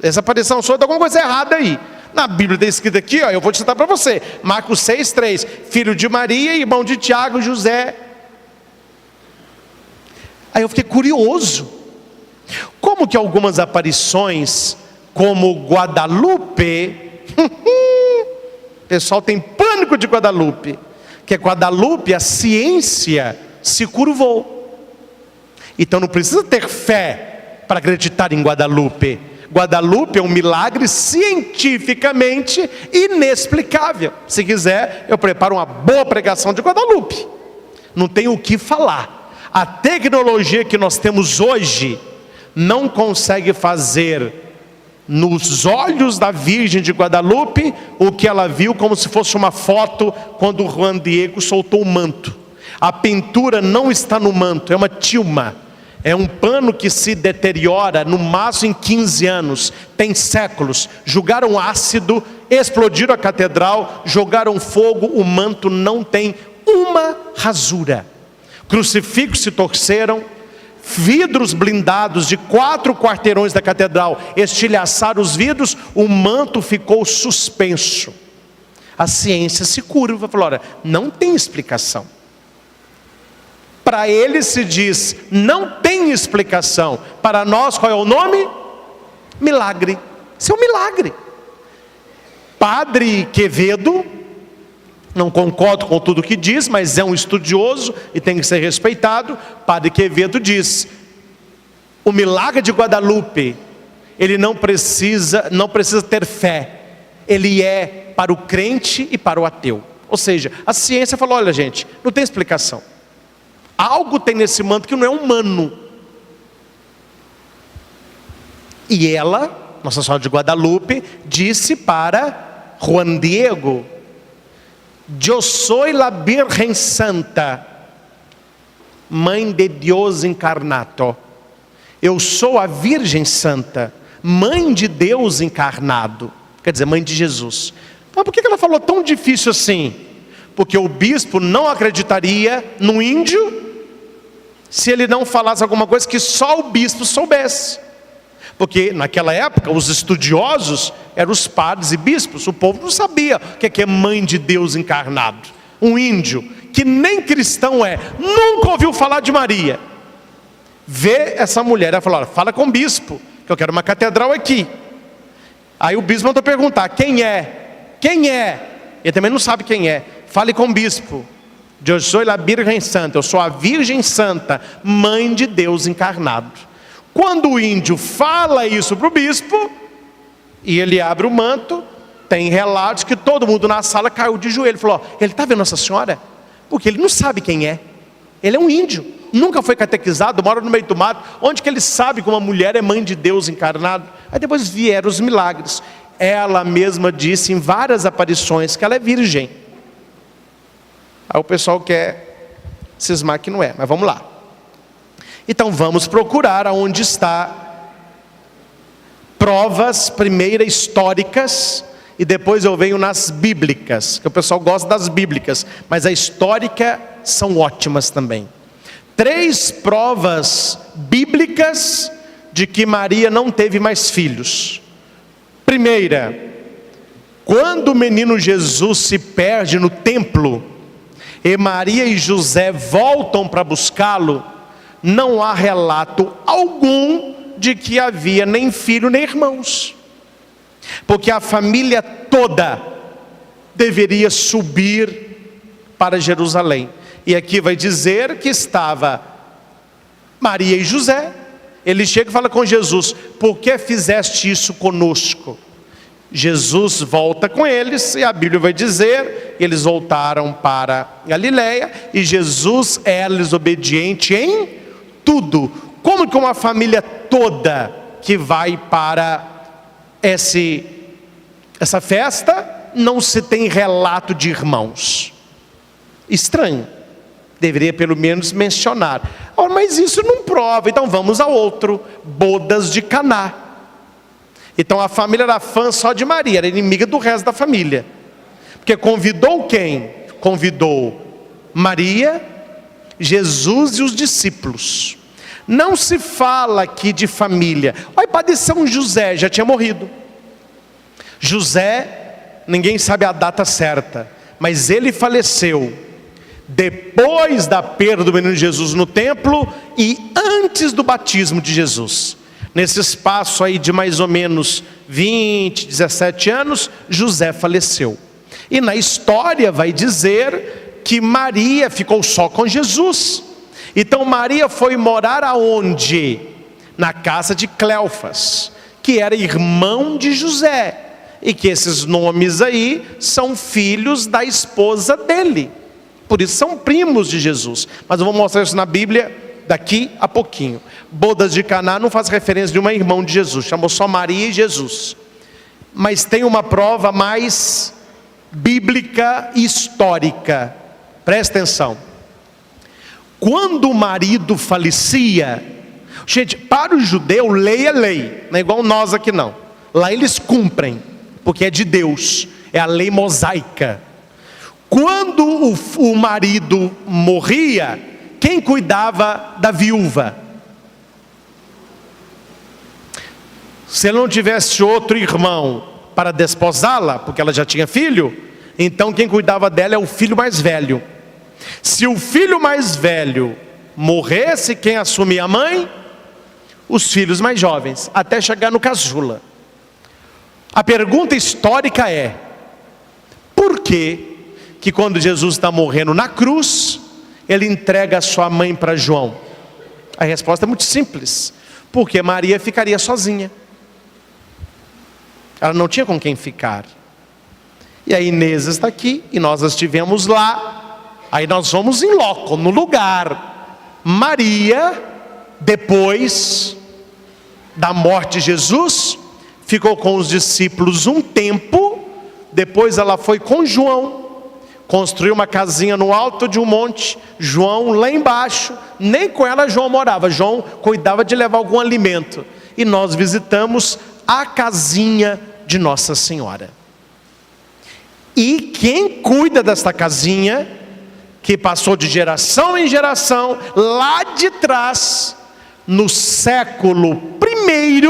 Essa aparição sua, tem alguma coisa errada aí. Na Bíblia está escrito aqui, ó, eu vou te citar para você, Marcos 6,3, filho de Maria, irmão de Tiago e José. Aí eu fiquei curioso, como que algumas aparições, como Guadalupe, o pessoal tem pânico de Guadalupe, que é Guadalupe, a ciência se curvou. Então não precisa ter fé para acreditar em Guadalupe. Guadalupe é um milagre cientificamente inexplicável. Se quiser, eu preparo uma boa pregação de Guadalupe. Não tem o que falar. A tecnologia que nós temos hoje não consegue fazer nos olhos da Virgem de Guadalupe o que ela viu como se fosse uma foto quando o Juan Diego soltou o manto. A pintura não está no manto, é uma tilma. É um pano que se deteriora no máximo em 15 anos, tem séculos. Jogaram ácido, explodiram a catedral, jogaram fogo, o manto não tem uma rasura. Crucifixos se torceram, vidros blindados de 4 quarteirões da catedral estilhaçaram os vidros, o manto ficou suspenso. A ciência se curva, falou, olha, não tem explicação. Para ele se diz, não tem explicação. Para nós, qual é o nome? Milagre. Isso é um milagre. Padre Quevedo, não concordo com tudo que diz, mas é um estudioso e tem que ser respeitado. Padre Quevedo diz, o milagre de Guadalupe, ele não precisa ter fé. Ele é para o crente e para o ateu. Ou seja, a ciência falou, olha gente, não tem explicação. Algo tem nesse manto que não é humano. E ela, Nossa Senhora de Guadalupe, disse para Juan Diego, eu sou a Virgem Santa, Mãe de Deus encarnado. Eu sou a Virgem Santa, Mãe de Deus encarnado. Quer dizer, Mãe de Jesus. Mas por que ela falou tão difícil assim? Porque o bispo não acreditaria no índio se ele não falasse alguma coisa que só o bispo soubesse. Porque naquela época os estudiosos eram os padres e bispos. O povo não sabia o que é Mãe de Deus encarnado. Um índio que nem cristão nunca ouviu falar de Maria, vê essa mulher, ela falou, olha, fala com o bispo, que eu quero uma catedral aqui. Aí o bispo mandou perguntar, quem é? Quem é? Ele também não sabe quem é. Fale com o bispo. Eu sou a Virgem Santa, eu sou a Virgem Santa, Mãe de Deus encarnado. Quando o índio fala isso para o bispo, e ele abre o manto, tem relatos que todo mundo na sala caiu de joelho, falou, ele está vendo Nossa Senhora? Porque ele não sabe quem é. Ele é um índio, nunca foi catequizado, mora no meio do mato. Onde que ele sabe que uma mulher é Mãe de Deus encarnado? Aí depois vieram os milagres. Ela mesma disse em várias aparições que ela é virgem. Aí o pessoal quer cismar que não é, mas vamos lá. Então vamos procurar aonde está provas, primeiro históricas, e depois eu venho nas bíblicas, que o pessoal gosta das bíblicas, mas a histórica são ótimas também. 3 provas bíblicas de que Maria não teve mais filhos. Primeira, quando o menino Jesus se perde no templo, e Maria e José voltam para buscá-lo, não há relato algum de que havia nem filho nem irmãos, porque a família toda deveria subir para Jerusalém. E aqui vai dizer que estava Maria e José. Ele chega e fala com Jesus: por que fizeste isso conosco? Jesus volta com eles, e a Bíblia vai dizer, eles voltaram para Galiléia, e Jesus era-lhes obediente em tudo. Como que uma família toda que vai para essa festa, não se tem relato de irmãos? Estranho. Deveria pelo menos mencionar. Oh, mas isso não prova. Então vamos a outro: bodas de Caná. Então a família era fã só de Maria, era inimiga do resto da família, porque convidou quem? Convidou Maria, Jesus e os discípulos. Não se fala aqui de família. Olha, padre São José já tinha morrido. José, ninguém sabe a data certa, mas ele faleceu depois da perda do menino Jesus no templo e antes do batismo de Jesus. Nesse espaço aí de mais ou menos 20, 17 anos, José faleceu. E na história vai dizer que Maria ficou só com Jesus. Então Maria foi morar aonde? Na casa de Cleofas, que era irmão de José, e que esses nomes aí são filhos da esposa dele, por isso são primos de Jesus. Mas eu vou mostrar isso na Bíblia daqui a pouquinho. Bodas de Caná não faz referência de uma irmã de Jesus, chamou só Maria e Jesus. Mas tem uma prova mais bíblica e histórica. Presta atenção. Quando o marido falecia, gente, para o judeu lei é lei, não é igual nós aqui não. Lá eles cumprem, porque é de Deus, é a lei mosaica. Quando o marido morria, quem cuidava da viúva? Se ele não tivesse outro irmão para desposá-la, porque ela já tinha filho, então quem cuidava dela é o filho mais velho. Se o filho mais velho morresse, quem assumia a mãe? Os filhos mais jovens, até chegar no caçula. A pergunta histórica é: por que quando Jesus está morrendo na cruz, ele entrega a sua mãe para João? A resposta é muito simples: porque Maria ficaria sozinha, ela não tinha com quem ficar. E a Inês está aqui, e nós estivemos lá. Aí nós vamos em loco, no lugar. Maria, depois da morte de Jesus, ficou com os discípulos um tempo. Depois ela foi com João, construiu uma casinha no alto de um monte, João lá embaixo. Nem com ela João morava, João cuidava de levar algum alimento. E nós visitamos a casinha de Nossa Senhora. E quem cuida desta casinha, que passou de geração em geração, lá de trás, no século I,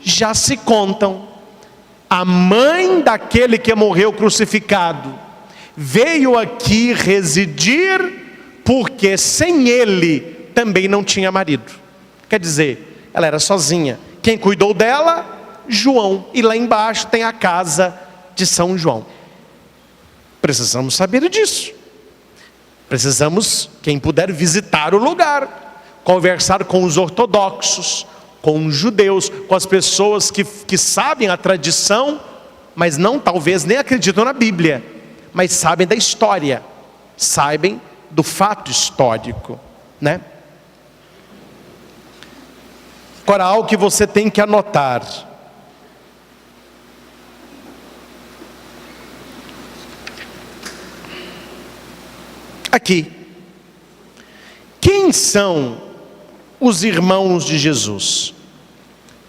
já se contam. A mãe daquele que morreu crucificado veio aqui residir, porque sem ele também não tinha marido. Quer dizer, ela era sozinha. Quem cuidou dela? João. E lá embaixo tem a casa de São João. Precisamos saber disso. Precisamos, quem puder, visitar o lugar, conversar com os ortodoxos, com os judeus, com as pessoas que sabem a tradição, mas não, talvez nem acreditam na Bíblia, mas sabem da história, sabem do fato histórico, né? Agora, algo que você tem que anotar: aqui, quem são os irmãos de Jesus?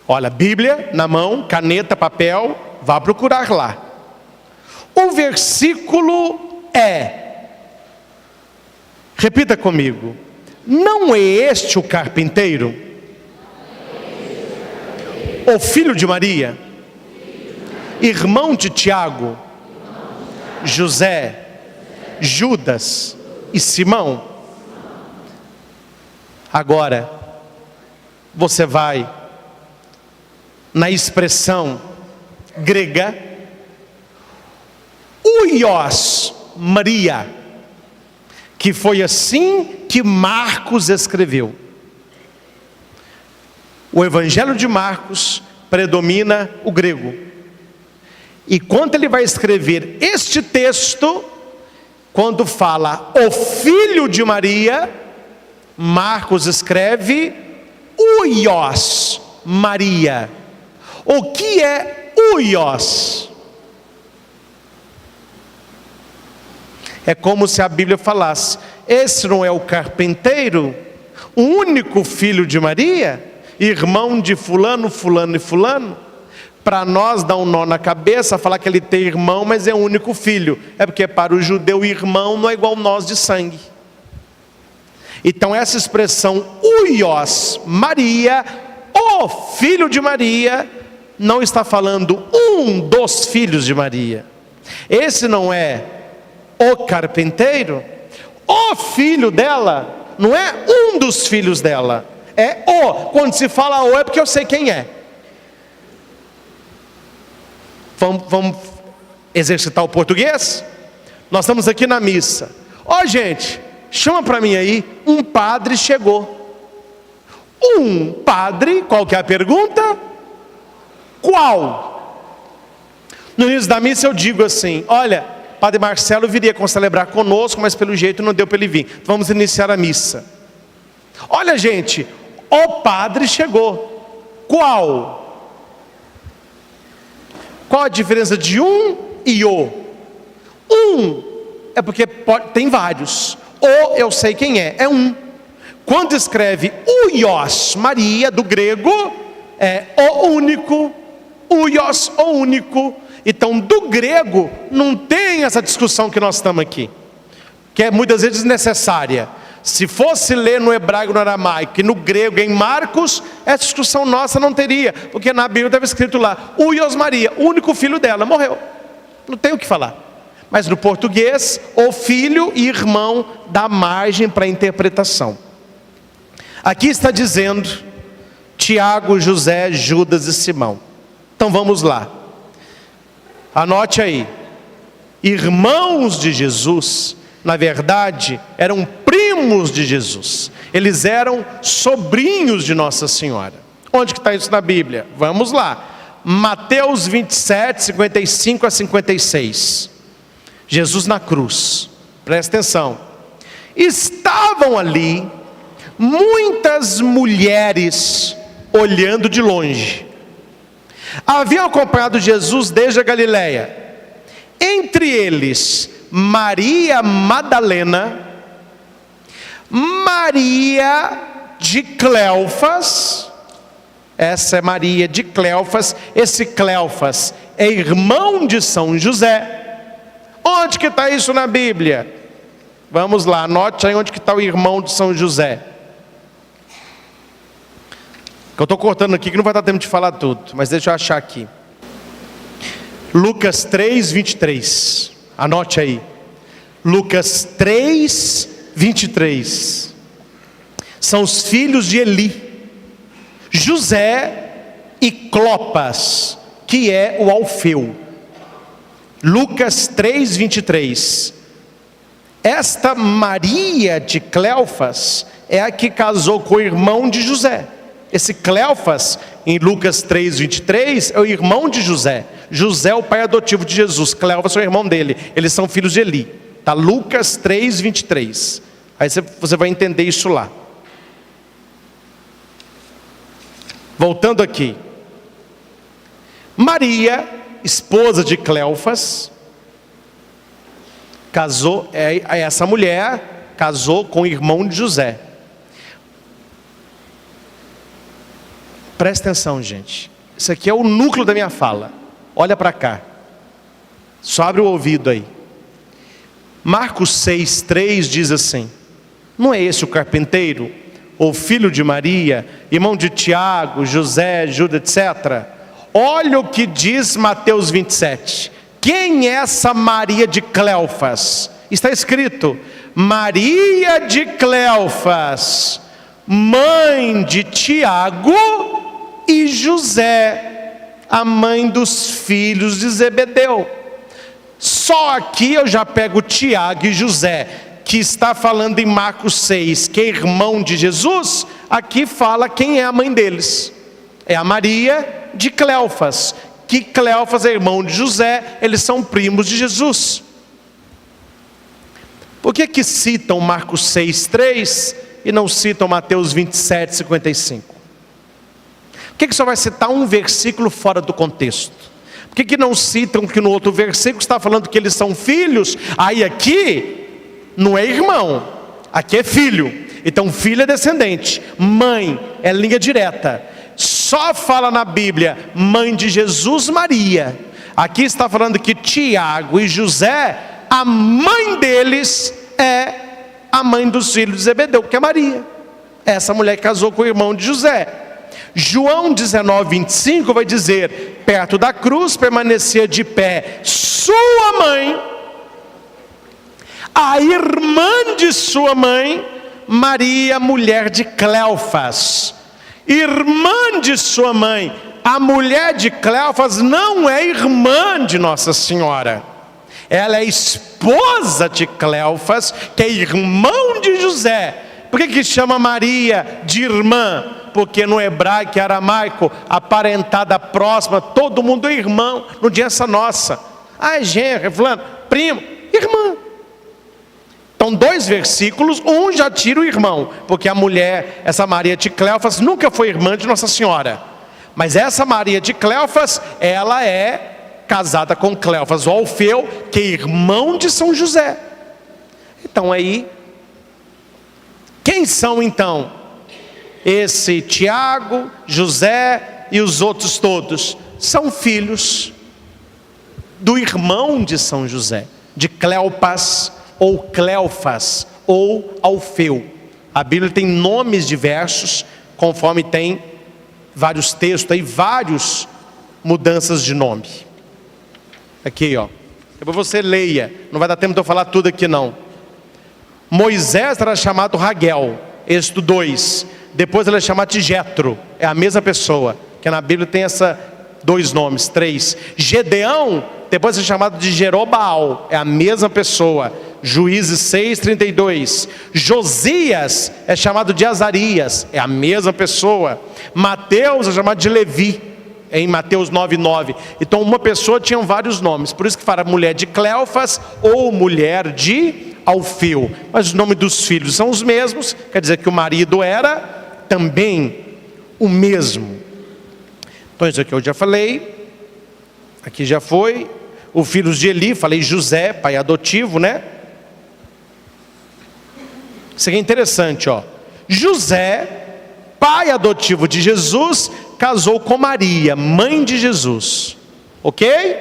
Olha, Bíblia na mão, caneta, papel, vá procurar lá. O versículo é, repita comigo: não é este o carpinteiro, o filho de Maria, irmão de Tiago, José, Judas e Simão? Agora, você vai na expressão grega huios Maria, que foi assim que Marcos escreveu. O Evangelho de Marcos predomina o grego. E quando ele vai escrever este texto, quando fala o filho de Maria, Marcos escreve huios Maria. O que é huios? É como se a Bíblia falasse: esse não é o carpinteiro, o único filho de Maria, irmão de fulano, fulano e fulano? Para nós dá um nó na cabeça falar que ele tem irmão, mas é o único filho. É porque para o judeu irmão não é igual nós de sangue. Então essa expressão huios Maria, o filho de Maria, não está falando um dos filhos de Maria. Esse não é o carpinteiro, o filho dela, não é um dos filhos dela, é o. Quando se fala o é porque eu sei quem é. Vamos exercitar o português? Nós estamos aqui na missa. Ó, gente, chama para mim aí, um padre chegou. Um padre, qual que é a pergunta? Qual? No início da missa eu digo assim: olha, Padre Marcelo viria celebrar conosco, mas pelo jeito não deu para ele vir. Vamos iniciar a missa. Olha, gente, o padre chegou. Qual? Qual a diferença de um e o? Um é porque tem vários. O eu sei quem é um. Quando escreve huios Maria, do grego, é o único, huios, o único. Então, do grego, não tem essa discussão que nós estamos aqui, que é muitas vezes desnecessária. Se fosse ler no hebraico, no aramaico e no grego, em Marcos, essa discussão nossa não teria, porque na Bíblia estava escrito lá, huios Maria, o único filho dela, morreu. Não tem o que falar. Mas no português, o filho e irmão dá margem para interpretação. Aqui está dizendo Tiago, José, Judas e Simão. Então vamos lá. Anote aí. Irmãos de Jesus, na verdade, eram primos de Jesus. Eles eram sobrinhos de Nossa Senhora. Onde que está isso na Bíblia? Vamos lá. Mateus 27, 55 a 56. Jesus na cruz. Presta atenção. Estavam ali muitas mulheres olhando de longe. Haviam acompanhado Jesus desde a Galileia. Entre eles, Maria Madalena, Maria de Cleofas. Essa é Maria de Cleofas. Esse Cleofas é irmão de São José. Onde que está isso na Bíblia? Vamos lá, anote aí onde que está o irmão de São José. Eu estou cortando aqui que não vai dar tempo de falar tudo, mas deixa eu achar aqui. Lucas 3, 23. Anote aí. Lucas 3, 23. São os filhos de Eli, José e Clopas, que é o Alfeu. Lucas 3, 23. Esta Maria de Cleofas é a que casou com o irmão de José. Esse Cleofas, em Lucas 3, 23, é o irmão de José. José é o pai adotivo de Jesus. Cleofas é o irmão dele. Eles são filhos de Eli. Está Lucas 3, 23. Aí você vai entender isso lá. Voltando aqui. Maria, esposa de Cleofas, casou, essa mulher casou com o irmão de José. Presta atenção, gente. Isso aqui é o núcleo da minha fala. Olha para cá. Só abre o ouvido aí. Marcos 6, 3 diz assim: não é esse o carpinteiro, ou filho de Maria, irmão de Tiago, José, Judas, etc. Olha o que diz Mateus 27. Quem é essa Maria de Cleofas? Está escrito: Maria de Cleofas, mãe de Tiago e José, a mãe dos filhos de Zebedeu. Só aqui eu já pego Tiago e José, que está falando em Marcos 6, que é irmão de Jesus. Aqui fala quem é a mãe deles. É a Maria de Cleofas, que Cleofas é irmão de José, eles são primos de Jesus. Por que citam Marcos 6:3 e não citam Mateus 27:55? Por que só vai citar um versículo fora do contexto? Por que não citam que no outro versículo está falando que eles são filhos? Aí aqui não é irmão, aqui é filho. Então filho é descendente, mãe é linha direta. Só fala na Bíblia mãe de Jesus, Maria. Aqui está falando que Tiago e José, a mãe deles é a mãe dos filhos de Zebedeu, que é Maria. Essa mulher casou com o irmão de José. João 19:25 vai dizer: perto da cruz permanecia de pé sua mãe, a irmã de sua mãe, Maria, mulher de Cleofas. Irmã de sua mãe. A mulher de Cleofas não é irmã de Nossa Senhora. Ela é esposa de Cleofas, que é irmão de José. Por que chama Maria de irmã? Porque no hebraico e aramaico, a parentada próxima, todo mundo é irmão. Não tinha essa nossa. Ah, genro, é fulano, primo, irmã. Então 2 versículos, um já tira o irmão, porque a mulher, essa Maria de Cleofas, nunca foi irmã de Nossa Senhora. Mas essa Maria de Cleofas, ela é casada com Cleofas, o Alfeu, que é irmão de São José. Então aí, quem são então esse Tiago, José e os outros todos? São filhos do irmão de São José, de Cleopas, ou Cleofas, ou Alfeu. A Bíblia tem nomes diversos, conforme tem vários textos aí, várias mudanças de nome. Aqui, ó. Depois você leia, não vai dar tempo de eu falar tudo aqui não. Moisés era chamado Raguel, Êxodo 2. Depois ele é chamado de Jetro, é a mesma pessoa, que na Bíblia tem 2 nomes, 3. Gedeão, depois é chamado de Jerobaal, é a mesma pessoa. Juízes 6:32. Josias é chamado de Azarias, é a mesma pessoa. Mateus é chamado de Levi, em Mateus 9:9. Então uma pessoa tinha vários nomes, por isso que fala mulher de Cleofas ou mulher de Alfeu. Mas os nomes dos filhos são os mesmos, quer dizer que o marido era também o mesmo. Então isso aqui eu já falei, aqui já foi. Os filhos de Eli, falei José, pai adotivo, né? Isso aqui é interessante, ó. José, pai adotivo de Jesus, casou com Maria, mãe de Jesus. Ok?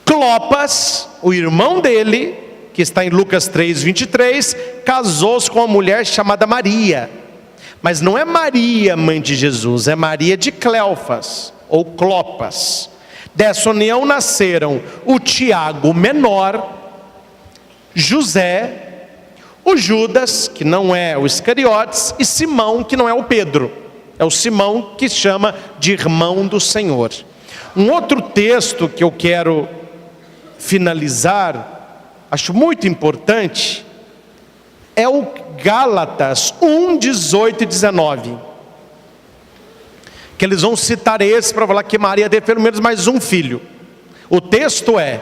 Clopas, o irmão dele, que está em Lucas 3:23, casou-se com uma mulher chamada Maria. Mas não é Maria, mãe de Jesus, é Maria de Cleofas, ou Clopas. Dessa união nasceram o Tiago menor, José, o Judas, que não é o Iscariotes, e Simão, que não é o Pedro. É o Simão que chama de irmão do Senhor. Um outro texto que eu quero finalizar, acho muito importante, é o Gálatas 1:18 e 19. Que eles vão citar esse para falar que Maria teve pelo menos mais um filho. O texto é: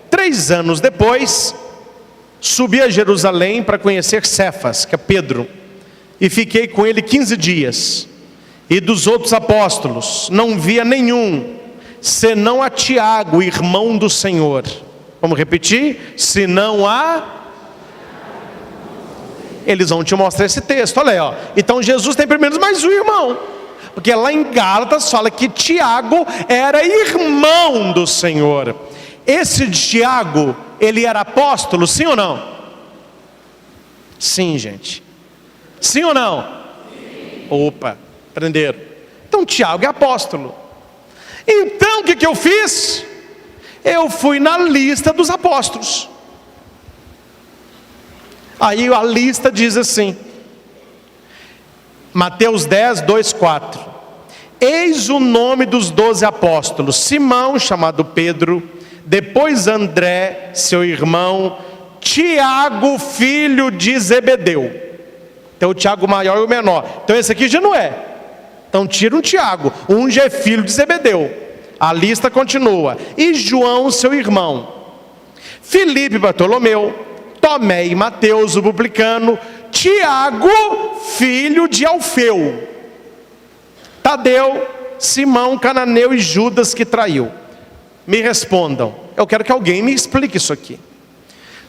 3 anos depois, subi a Jerusalém para conhecer Cefas, que é Pedro, e fiquei com ele 15 dias. E dos outros apóstolos não via nenhum, senão a Tiago, irmão do Senhor. Vamos repetir? Senão a... Eles vão te mostrar esse texto, olha aí, ó. Então Jesus tem pelo menos mais um irmão, porque lá em Gálatas fala que Tiago era irmão do Senhor. Esse Tiago, ele era apóstolo, sim ou não? Sim, gente. Sim ou não? Sim. Opa, aprenderam. Então Tiago é apóstolo. Então o que eu fiz? Eu fui na lista dos apóstolos. Aí a lista diz assim: Mateus 10, 2, 4. Eis o nome dos 12 apóstolos: Simão, chamado Pedro, depois André, seu irmão, Tiago, filho de Zebedeu. Então o Tiago maior e o menor. Então esse aqui já não é. Então tira um Tiago, um já é filho de Zebedeu. A lista continua. E João, seu irmão, Filipe e Bartolomeu, Tomé e Mateus, o publicano, Tiago, filho de Alfeu, Tadeu, Simão, cananeu e Judas, que traiu. Me respondam, eu quero que alguém me explique isso aqui.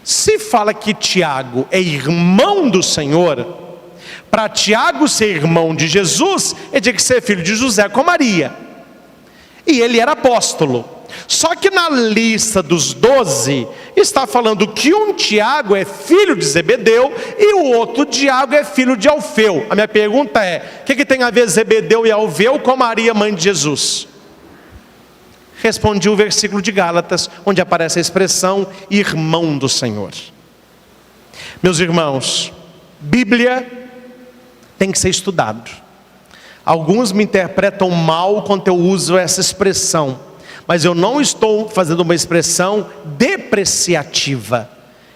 Se fala que Tiago é irmão do Senhor, para Tiago ser irmão de Jesus, ele tinha que ser filho de José com Maria. E ele era apóstolo. Só que na lista dos 12, está falando que um Tiago é filho de Zebedeu e o outro Tiago é filho de Alfeu. A minha pergunta é, o que tem a ver Zebedeu e Alfeu com Maria, mãe de Jesus? Respondi o versículo de Gálatas, onde aparece a expressão irmão do Senhor. Meus irmãos, Bíblia tem que ser estudado. Alguns me interpretam mal quando eu uso essa expressão, mas eu não estou fazendo uma expressão depreciativa.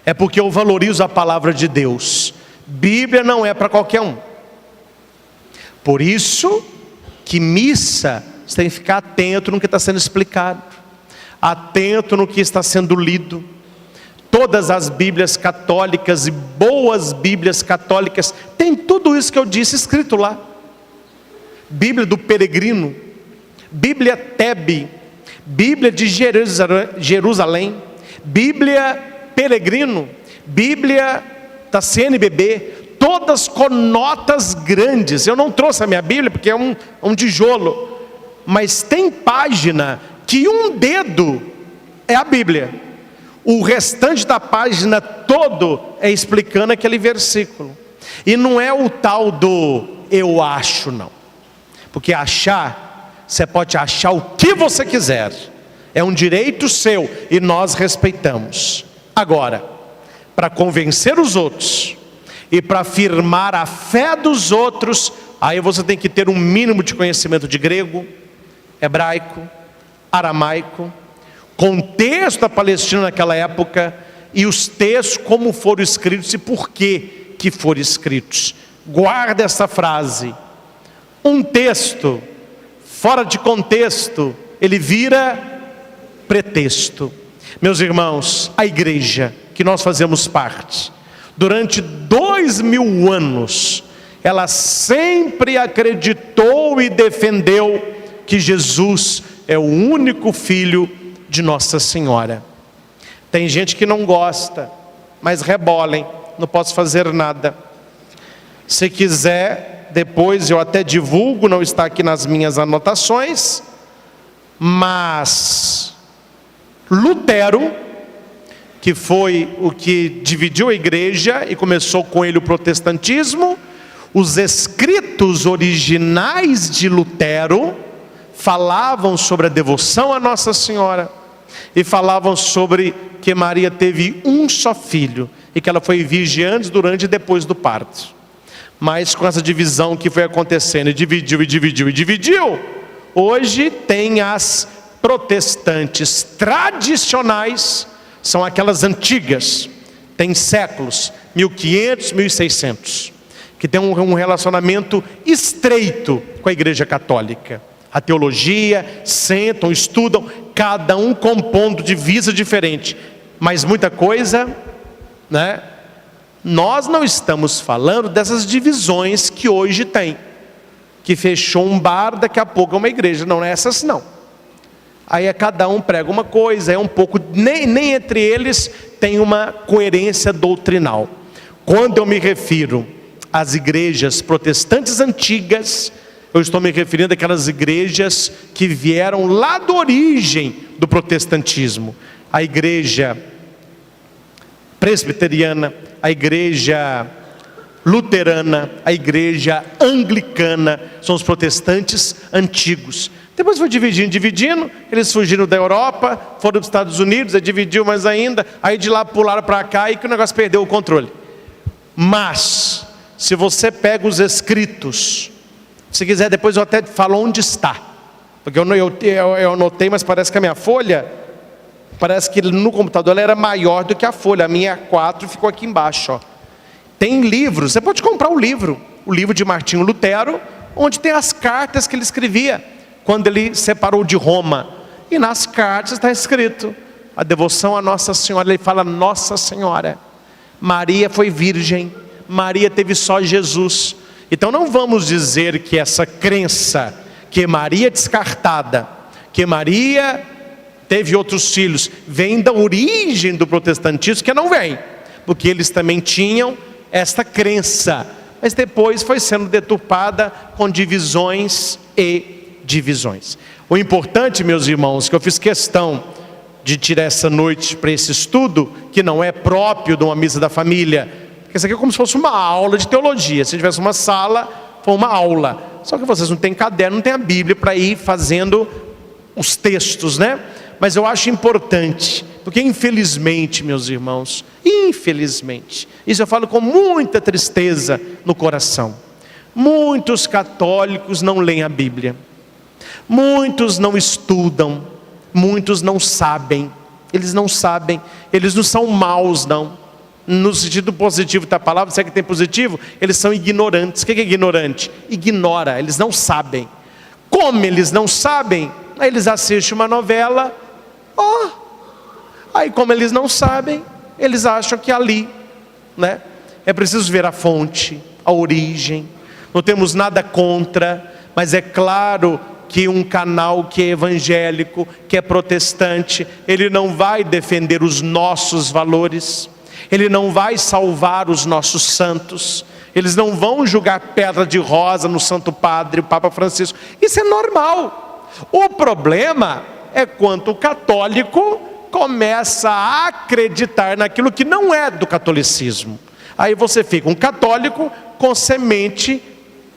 É porque eu valorizo a palavra de Deus. Bíblia não é para qualquer um. Por isso que missa, você tem que ficar atento no que está sendo explicado, atento no que está sendo lido. Todas as Bíblias católicas e boas Bíblias católicas tem tudo isso que eu disse escrito lá. Bíblia do peregrino, Bíblia Tebe, Bíblia de Jerusalém, Bíblia peregrino, Bíblia da CNBB, todas com notas grandes. Eu não trouxe a minha Bíblia porque é um tijolo, mas tem página que um dedo é a Bíblia, o restante da página todo é explicando aquele versículo. E não é o tal do eu acho, não. Porque achar, você pode achar o que você quiser, é um direito seu e nós respeitamos. Agora, para convencer os outros e para afirmar a fé dos outros, aí você tem que ter um mínimo de conhecimento de grego, hebraico, aramaico, contexto da Palestina naquela época e os textos como foram escritos e por que foram escritos. Guarda essa frase. Um texto fora de contexto, ele vira pretexto. Meus irmãos, a igreja que nós fazemos parte, durante 2000 anos, ela sempre acreditou e defendeu que Jesus é o único Filho de Nossa Senhora. Tem gente que não gosta, mas rebolem, não posso fazer nada. Se quiser, depois eu até divulgo, não está aqui nas minhas anotações, mas Lutero, que foi o que dividiu a igreja e começou com ele o protestantismo, os escritos originais de Lutero falavam sobre a devoção a Nossa Senhora e falavam sobre que Maria teve um só filho e que ela foi virgem antes, durante e depois do parto. Mas com essa divisão que foi acontecendo, e dividiu, hoje tem as protestantes tradicionais, são aquelas antigas, tem séculos, 1500, 1600, que tem um relacionamento estreito com a igreja católica. A teologia, sentam, estudam, cada um com um ponto de vista diferente, mas muita coisa, né? Nós não estamos falando dessas divisões que hoje tem, que fechou um bar, daqui a pouco é uma igreja. Não é essas não. Aí cada um prega uma coisa, é um pouco, nem entre eles tem uma coerência doutrinal. Quando eu me refiro às igrejas protestantes antigas, eu estou me referindo àquelas igrejas que vieram lá da origem do protestantismo. A igreja presbiteriana, a igreja luterana, a igreja anglicana, são os protestantes antigos. Depois foi dividindo, eles fugiram da Europa, foram para os Estados Unidos, aí dividiu mais ainda, aí de lá pularam para cá e que o negócio perdeu o controle. Mas se você pega os escritos, se quiser depois eu até falo onde está, porque eu anotei, mas parece que a minha folha, parece que no computador ela era maior do que a folha, a minha A4 ficou aqui embaixo, ó. Tem livros, você pode comprar o livro de Martinho Lutero, onde tem as cartas que ele escrevia, quando ele separou de Roma, e nas cartas está escrito, a devoção a Nossa Senhora, ele fala Nossa Senhora, Maria foi virgem, Maria teve só Jesus. Então não vamos dizer que essa crença, que Maria descartada, que Maria teve outros filhos, vem da origem do protestantismo, que não vem, porque eles também tinham esta crença, mas depois foi sendo deturpada com divisões e divisões. O importante, meus irmãos, que eu fiz questão de tirar essa noite para esse estudo, que não é próprio de uma missa da família, porque isso aqui é como se fosse uma aula de teologia. Se tivesse uma sala, foi uma aula. Só que vocês não têm caderno, não têm a Bíblia para ir fazendo os textos, né? Mas eu acho importante, porque infelizmente, meus irmãos, infelizmente, isso eu falo com muita tristeza no coração, muitos católicos não leem a Bíblia, muitos não estudam, muitos não sabem, eles não são maus não, no sentido positivo da palavra, se é que tem positivo, eles são ignorantes. O que é ignorante? Ignora, eles não sabem. Como eles não sabem, aí eles assistem uma novela, aí como eles não sabem, eles acham que ali, né, é preciso ver a fonte, a origem. Não temos nada contra, mas é claro que um canal que é evangélico, que é protestante, ele não vai defender os nossos valores, ele não vai salvar os nossos santos, eles não vão jogar pedra de rosa no Santo Padre, o Papa Francisco. Isso é normal. O problema é quando o católico começa a acreditar naquilo que não é do catolicismo. Aí você fica um católico com semente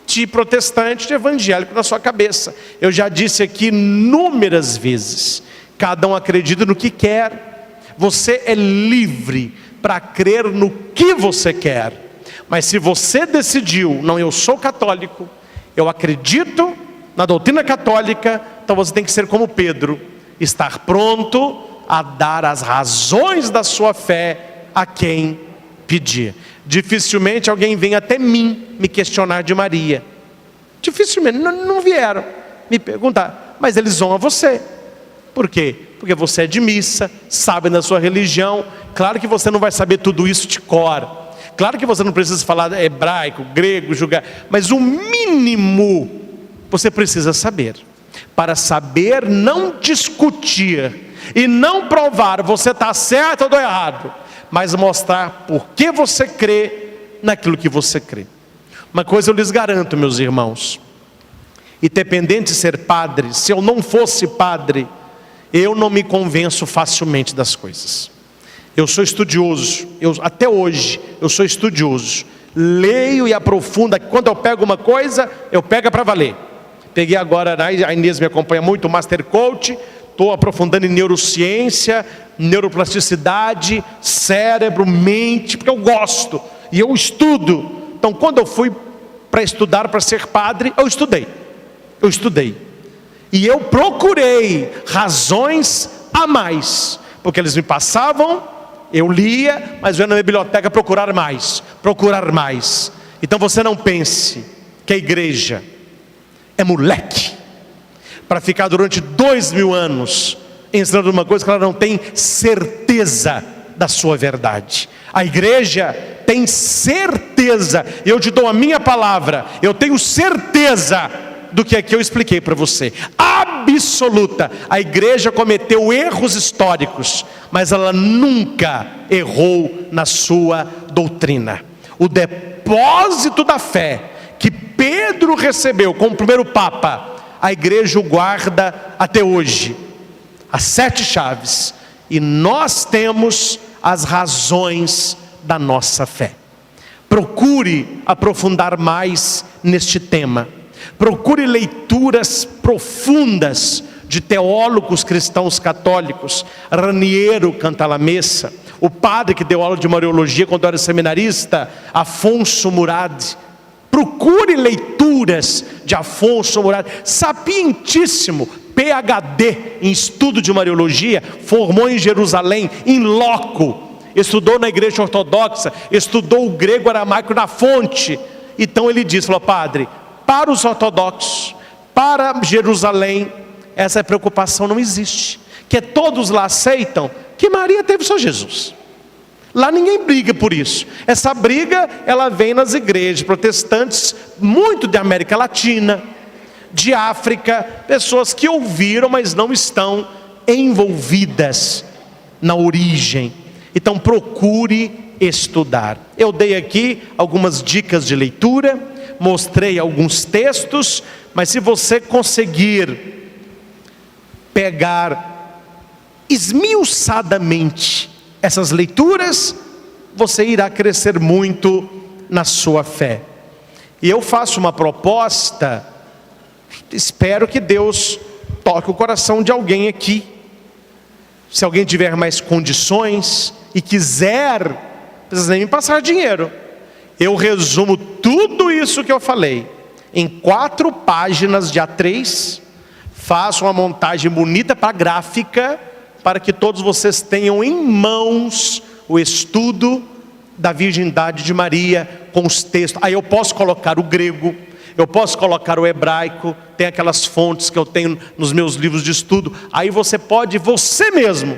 de protestante, de evangélico na sua cabeça. Eu já disse aqui inúmeras vezes, cada um acredita no que quer. Você é livre para crer no que você quer. Mas se você decidiu, não, eu sou católico, eu acredito na doutrina católica, então você tem que ser como Pedro, estar pronto a dar as razões da sua fé a quem pedir. Dificilmente alguém vem até mim me questionar de Maria. Dificilmente, não vieram me perguntar, mas eles vão a você. Por quê? Porque você é de missa, sabe da sua religião. Claro que você não vai saber tudo isso de cor, claro que você não precisa falar hebraico, grego, julgar, mas o mínimo você precisa saber. Para saber não discutir e não provar você está certo ou errado, mas mostrar por que você crê naquilo que você crê. Uma coisa eu lhes garanto, meus irmãos, independente de ser padre, se eu não fosse padre, eu não me convenço facilmente das coisas. Eu sou estudioso, até hoje eu sou estudioso, leio e aprofundo. Quando eu pego uma coisa, eu pego para valer. Peguei agora, a Inês me acompanha muito, Master Coach, estou aprofundando em neurociência, neuroplasticidade, cérebro, mente, porque eu gosto, e eu estudo. Então quando eu fui para estudar, para ser padre, eu estudei, e eu procurei razões a mais, porque eles me passavam, eu lia, mas eu ia na biblioteca procurar mais. Então você não pense que a igreja é moleque para ficar durante 2000 anos ensinando uma coisa que ela não tem certeza da sua verdade. A igreja tem certeza, e eu te dou a minha palavra, eu tenho certeza do que aqui eu expliquei para você, absoluta. A igreja cometeu erros históricos, mas ela nunca errou na sua doutrina. O depósito da fé que Pedro recebeu como primeiro papa, a igreja o guarda até hoje, as 7 chaves, e nós temos as razões da nossa fé. Procure aprofundar mais neste tema, procure leituras profundas de teólogos cristãos católicos. Raniero Cantalamessa, o padre que deu aula de Mariologia quando eu era seminarista, Afonso Murad. Procure leituras de Afonso Murad, sapientíssimo, PhD em estudo de Mariologia, formou em Jerusalém, em loco, estudou na igreja ortodoxa, estudou o grego aramaico na fonte. Então ele disse, falou, padre, para os ortodoxos, para Jerusalém, essa preocupação não existe, que todos lá aceitam que Maria teve só Jesus. Lá ninguém briga por isso. Essa briga, ela vem nas igrejas protestantes, muito da América Latina, de África, pessoas que ouviram, mas não estão envolvidas na origem. Então procure estudar. Eu dei aqui algumas dicas de leitura, mostrei alguns textos, mas se você conseguir pegar esmiuçadamente essas leituras, você irá crescer muito na sua fé. E eu faço uma proposta, espero que Deus toque o coração de alguém aqui. Se alguém tiver mais condições e quiser, não precisa nem me passar dinheiro, eu resumo tudo isso que eu falei em 4 páginas de A3, faço uma montagem bonita para gráfica, para que todos vocês tenham em mãos o estudo da virgindade de Maria com os textos. Aí eu posso colocar o grego, eu posso colocar o hebraico, tem aquelas fontes que eu tenho nos meus livros de estudo. Aí você pode, você mesmo,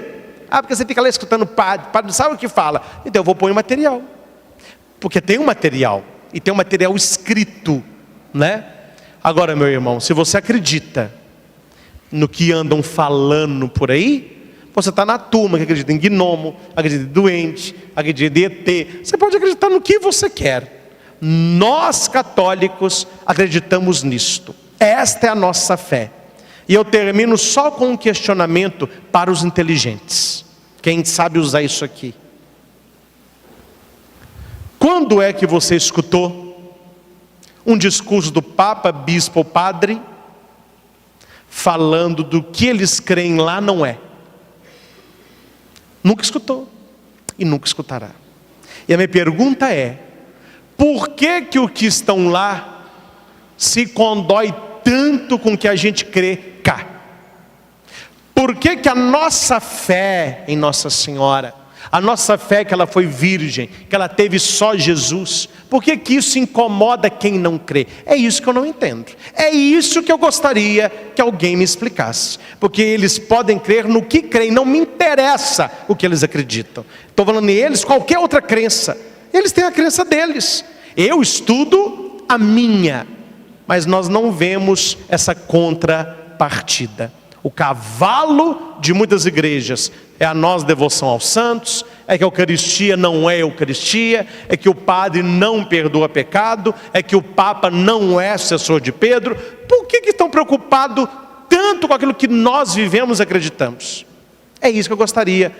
porque você fica lá escutando o padre sabe o que fala? Então eu vou pôr o material, porque tem um material, e tem um material escrito, né? Agora, meu irmão, se você acredita no que andam falando por aí, você está na turma que acredita em gnomo, acredita em doente, acredita em ET. Você pode acreditar no que você quer. Nós católicos acreditamos nisto. Esta é a nossa fé. E eu termino só com um questionamento para os inteligentes. Quem sabe usar isso aqui? Quando é que você escutou um discurso do Papa, Bispo ou Padre falando do que eles creem lá não é? Nunca escutou e nunca escutará. E a minha pergunta é: por que que o que estão lá se condói tanto com o que a gente crê cá? Por que que a nossa fé em Nossa Senhora, a nossa fé que ela foi virgem, que ela teve só Jesus, por que que isso incomoda quem não crê? É isso que eu não entendo. É isso que eu gostaria que alguém me explicasse. Porque eles podem crer no que creem, não me interessa o que eles acreditam. Estou falando neles, qualquer outra crença. Eles têm a crença deles. Eu estudo a minha, mas nós não vemos essa contrapartida. O cavalo de muitas igrejas é a nossa devoção aos santos, é que a Eucaristia não é Eucaristia, é que o padre não perdoa pecado, é que o Papa não é sucessor de Pedro. Por que estão preocupados tanto com aquilo que nós vivemos e acreditamos? É isso que eu gostaria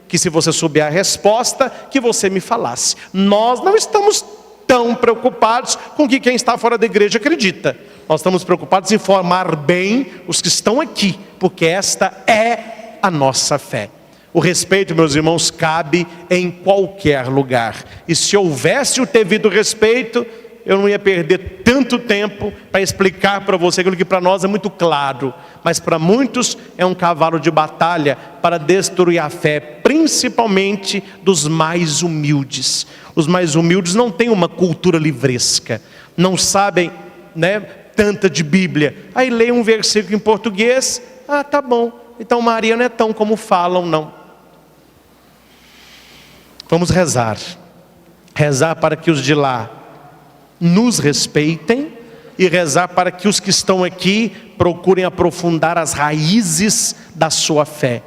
que, se você souber a resposta, que você me falasse. Nós não estamos tão preocupados com o que quem está fora da igreja acredita. Nós estamos preocupados em formar bem os que estão aqui, porque esta é a nossa fé. O respeito, meus irmãos, cabe em qualquer lugar. E se houvesse o devido respeito, eu não ia perder tanto tempo para explicar para você aquilo que para nós é muito claro, mas para muitos é um cavalo de batalha para destruir a fé, principalmente dos mais humildes. Os mais humildes não têm uma cultura livresca, não sabem, né, tanta de Bíblia. Aí leem um versículo em português, tá bom, então Maria não é tão como falam, não. Vamos rezar para que os de lá nos respeitem, e rezar para que os que estão aqui procurem aprofundar as raízes da sua fé,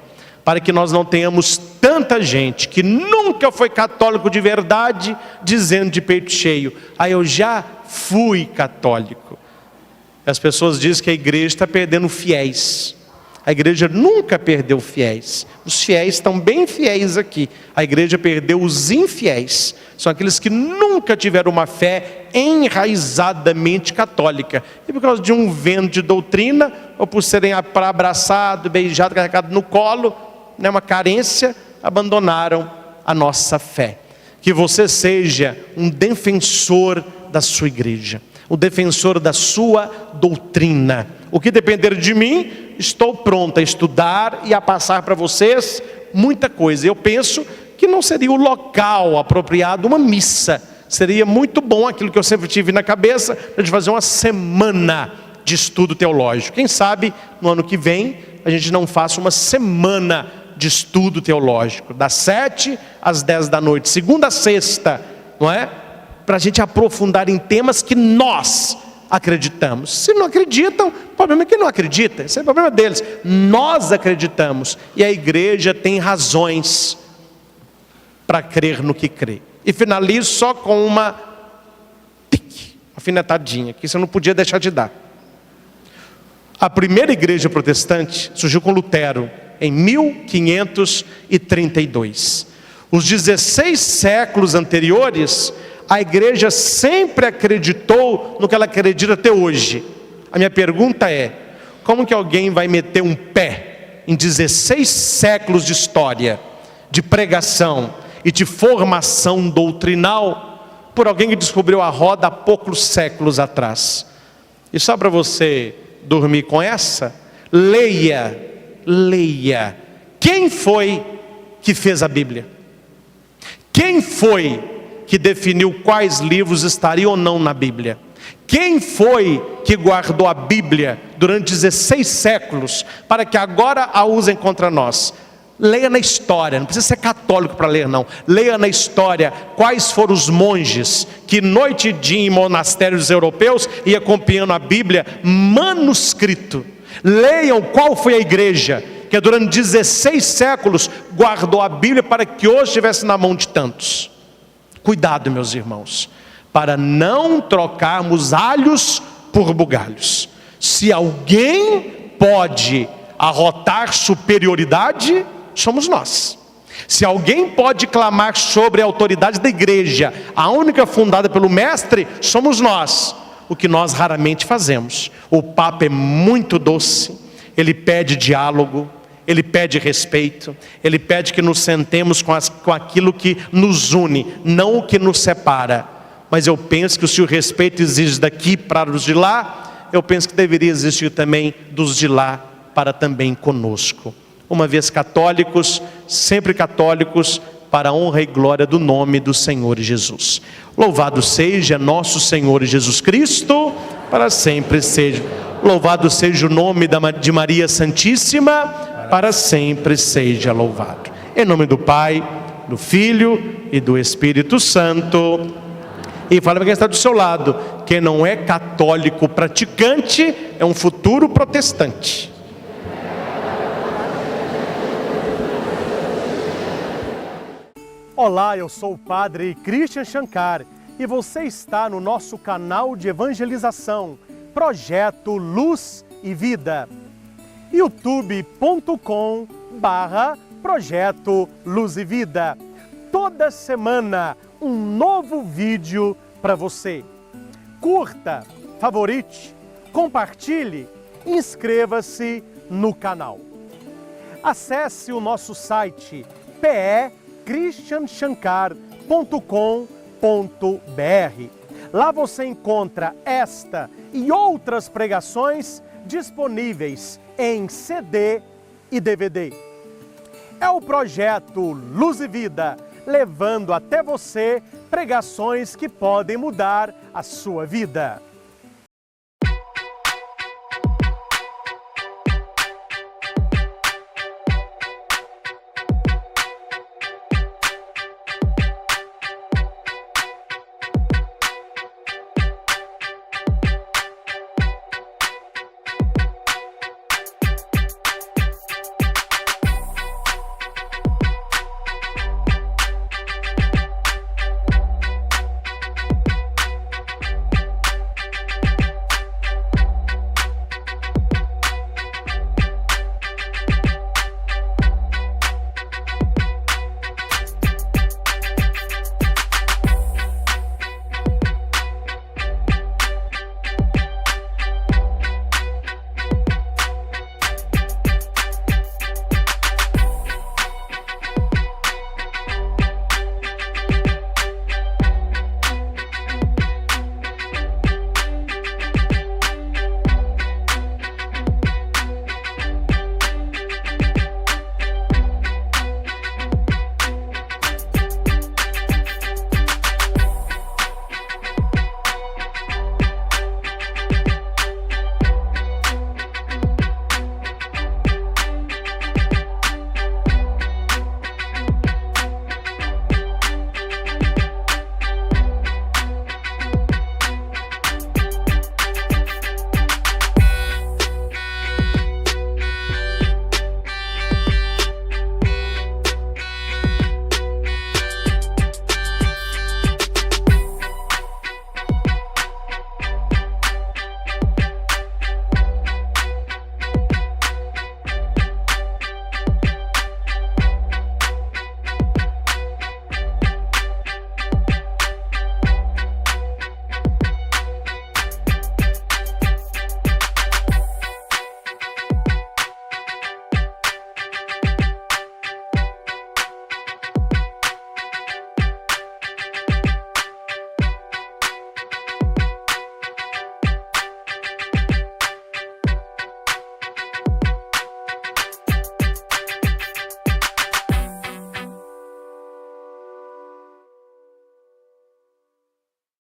para que nós não tenhamos tanta gente que nunca foi católico de verdade, dizendo de peito cheio: eu já fui católico. As pessoas dizem que a igreja está perdendo fiéis. A igreja nunca perdeu fiéis. Os fiéis estão bem fiéis aqui. A igreja perdeu os infiéis. São aqueles que nunca tiveram uma fé enraizadamente católica. E por causa de um vento de doutrina, ou por serem abraçados, beijados, carregados no colo, uma carência, abandonaram a nossa fé. Que você seja um defensor da sua igreja, o defensor da sua doutrina. O que depender de mim, estou pronto a estudar e a passar para vocês muita coisa. Eu penso que não seria o local apropriado uma missa. Seria muito bom aquilo que eu sempre tive na cabeça, de fazer uma semana de estudo teológico. Quem sabe no ano que vem a gente não faça uma semana de estudo teológico, das 7 às 10 da noite, segunda a sexta, não é? Para a gente aprofundar em temas que nós acreditamos. Se não acreditam, o problema é que não acreditam, esse é o problema deles. Nós acreditamos e a igreja tem razões para crer no que crê. E finalizo só com uma afinetadinha, que você não podia deixar de dar. A primeira igreja protestante surgiu com Lutero, em 1532. Os 16 séculos anteriores, a igreja sempre acreditou no que ela acredita até hoje. A minha pergunta é: como que alguém vai meter um pé em 16 séculos de história, de pregação e de formação doutrinal, por alguém que descobriu a roda há poucos séculos atrás? E só para você dormir com essa, leia. Quem foi que fez a Bíblia? Quem foi que definiu quais livros estariam ou não na Bíblia? Quem foi que guardou a Bíblia durante 16 séculos para que agora a usem contra nós? Leia na história, não precisa ser católico para ler não. Leia na história quais foram os monges que noite e dia em monastérios europeus iam copiando a Bíblia manuscrito. Leiam qual foi a igreja que durante 16 séculos guardou a Bíblia para que hoje estivesse na mão de tantos. Cuidado, meus irmãos, para não trocarmos alhos por bugalhos. Se alguém pode arrotar superioridade, somos nós. Se alguém pode clamar sobre a autoridade da igreja, a única fundada pelo mestre, somos nós. O que nós raramente fazemos. O Papa é muito doce, ele pede diálogo, ele pede respeito, ele pede que nos sentemos com aquilo que nos une, não o que nos separa. Mas eu penso que se o respeito exige daqui para os de lá, eu penso que deveria existir também dos de lá para também conosco. Uma vez católicos, sempre católicos, para a honra e glória do nome do Senhor Jesus. Louvado seja nosso Senhor Jesus Cristo, para sempre seja. Louvado seja o nome de Maria Santíssima, para sempre seja louvado. Em nome do Pai, do Filho e do Espírito Santo. E fala para quem está do seu lado: quem não é católico praticante é um futuro protestante. Olá, eu sou o Padre Christian Shankar e você está no nosso canal de evangelização, Projeto Luz e Vida. youtube.com/Projeto Luz e Vida. Toda semana um novo vídeo para você. Curta, favorite, compartilhe, inscreva-se no canal. Acesse o nosso site christianshankar.com.br. Lá você encontra esta e outras pregações disponíveis em CD e DVD. É o projeto Luz e Vida, levando até você pregações que podem mudar a sua vida.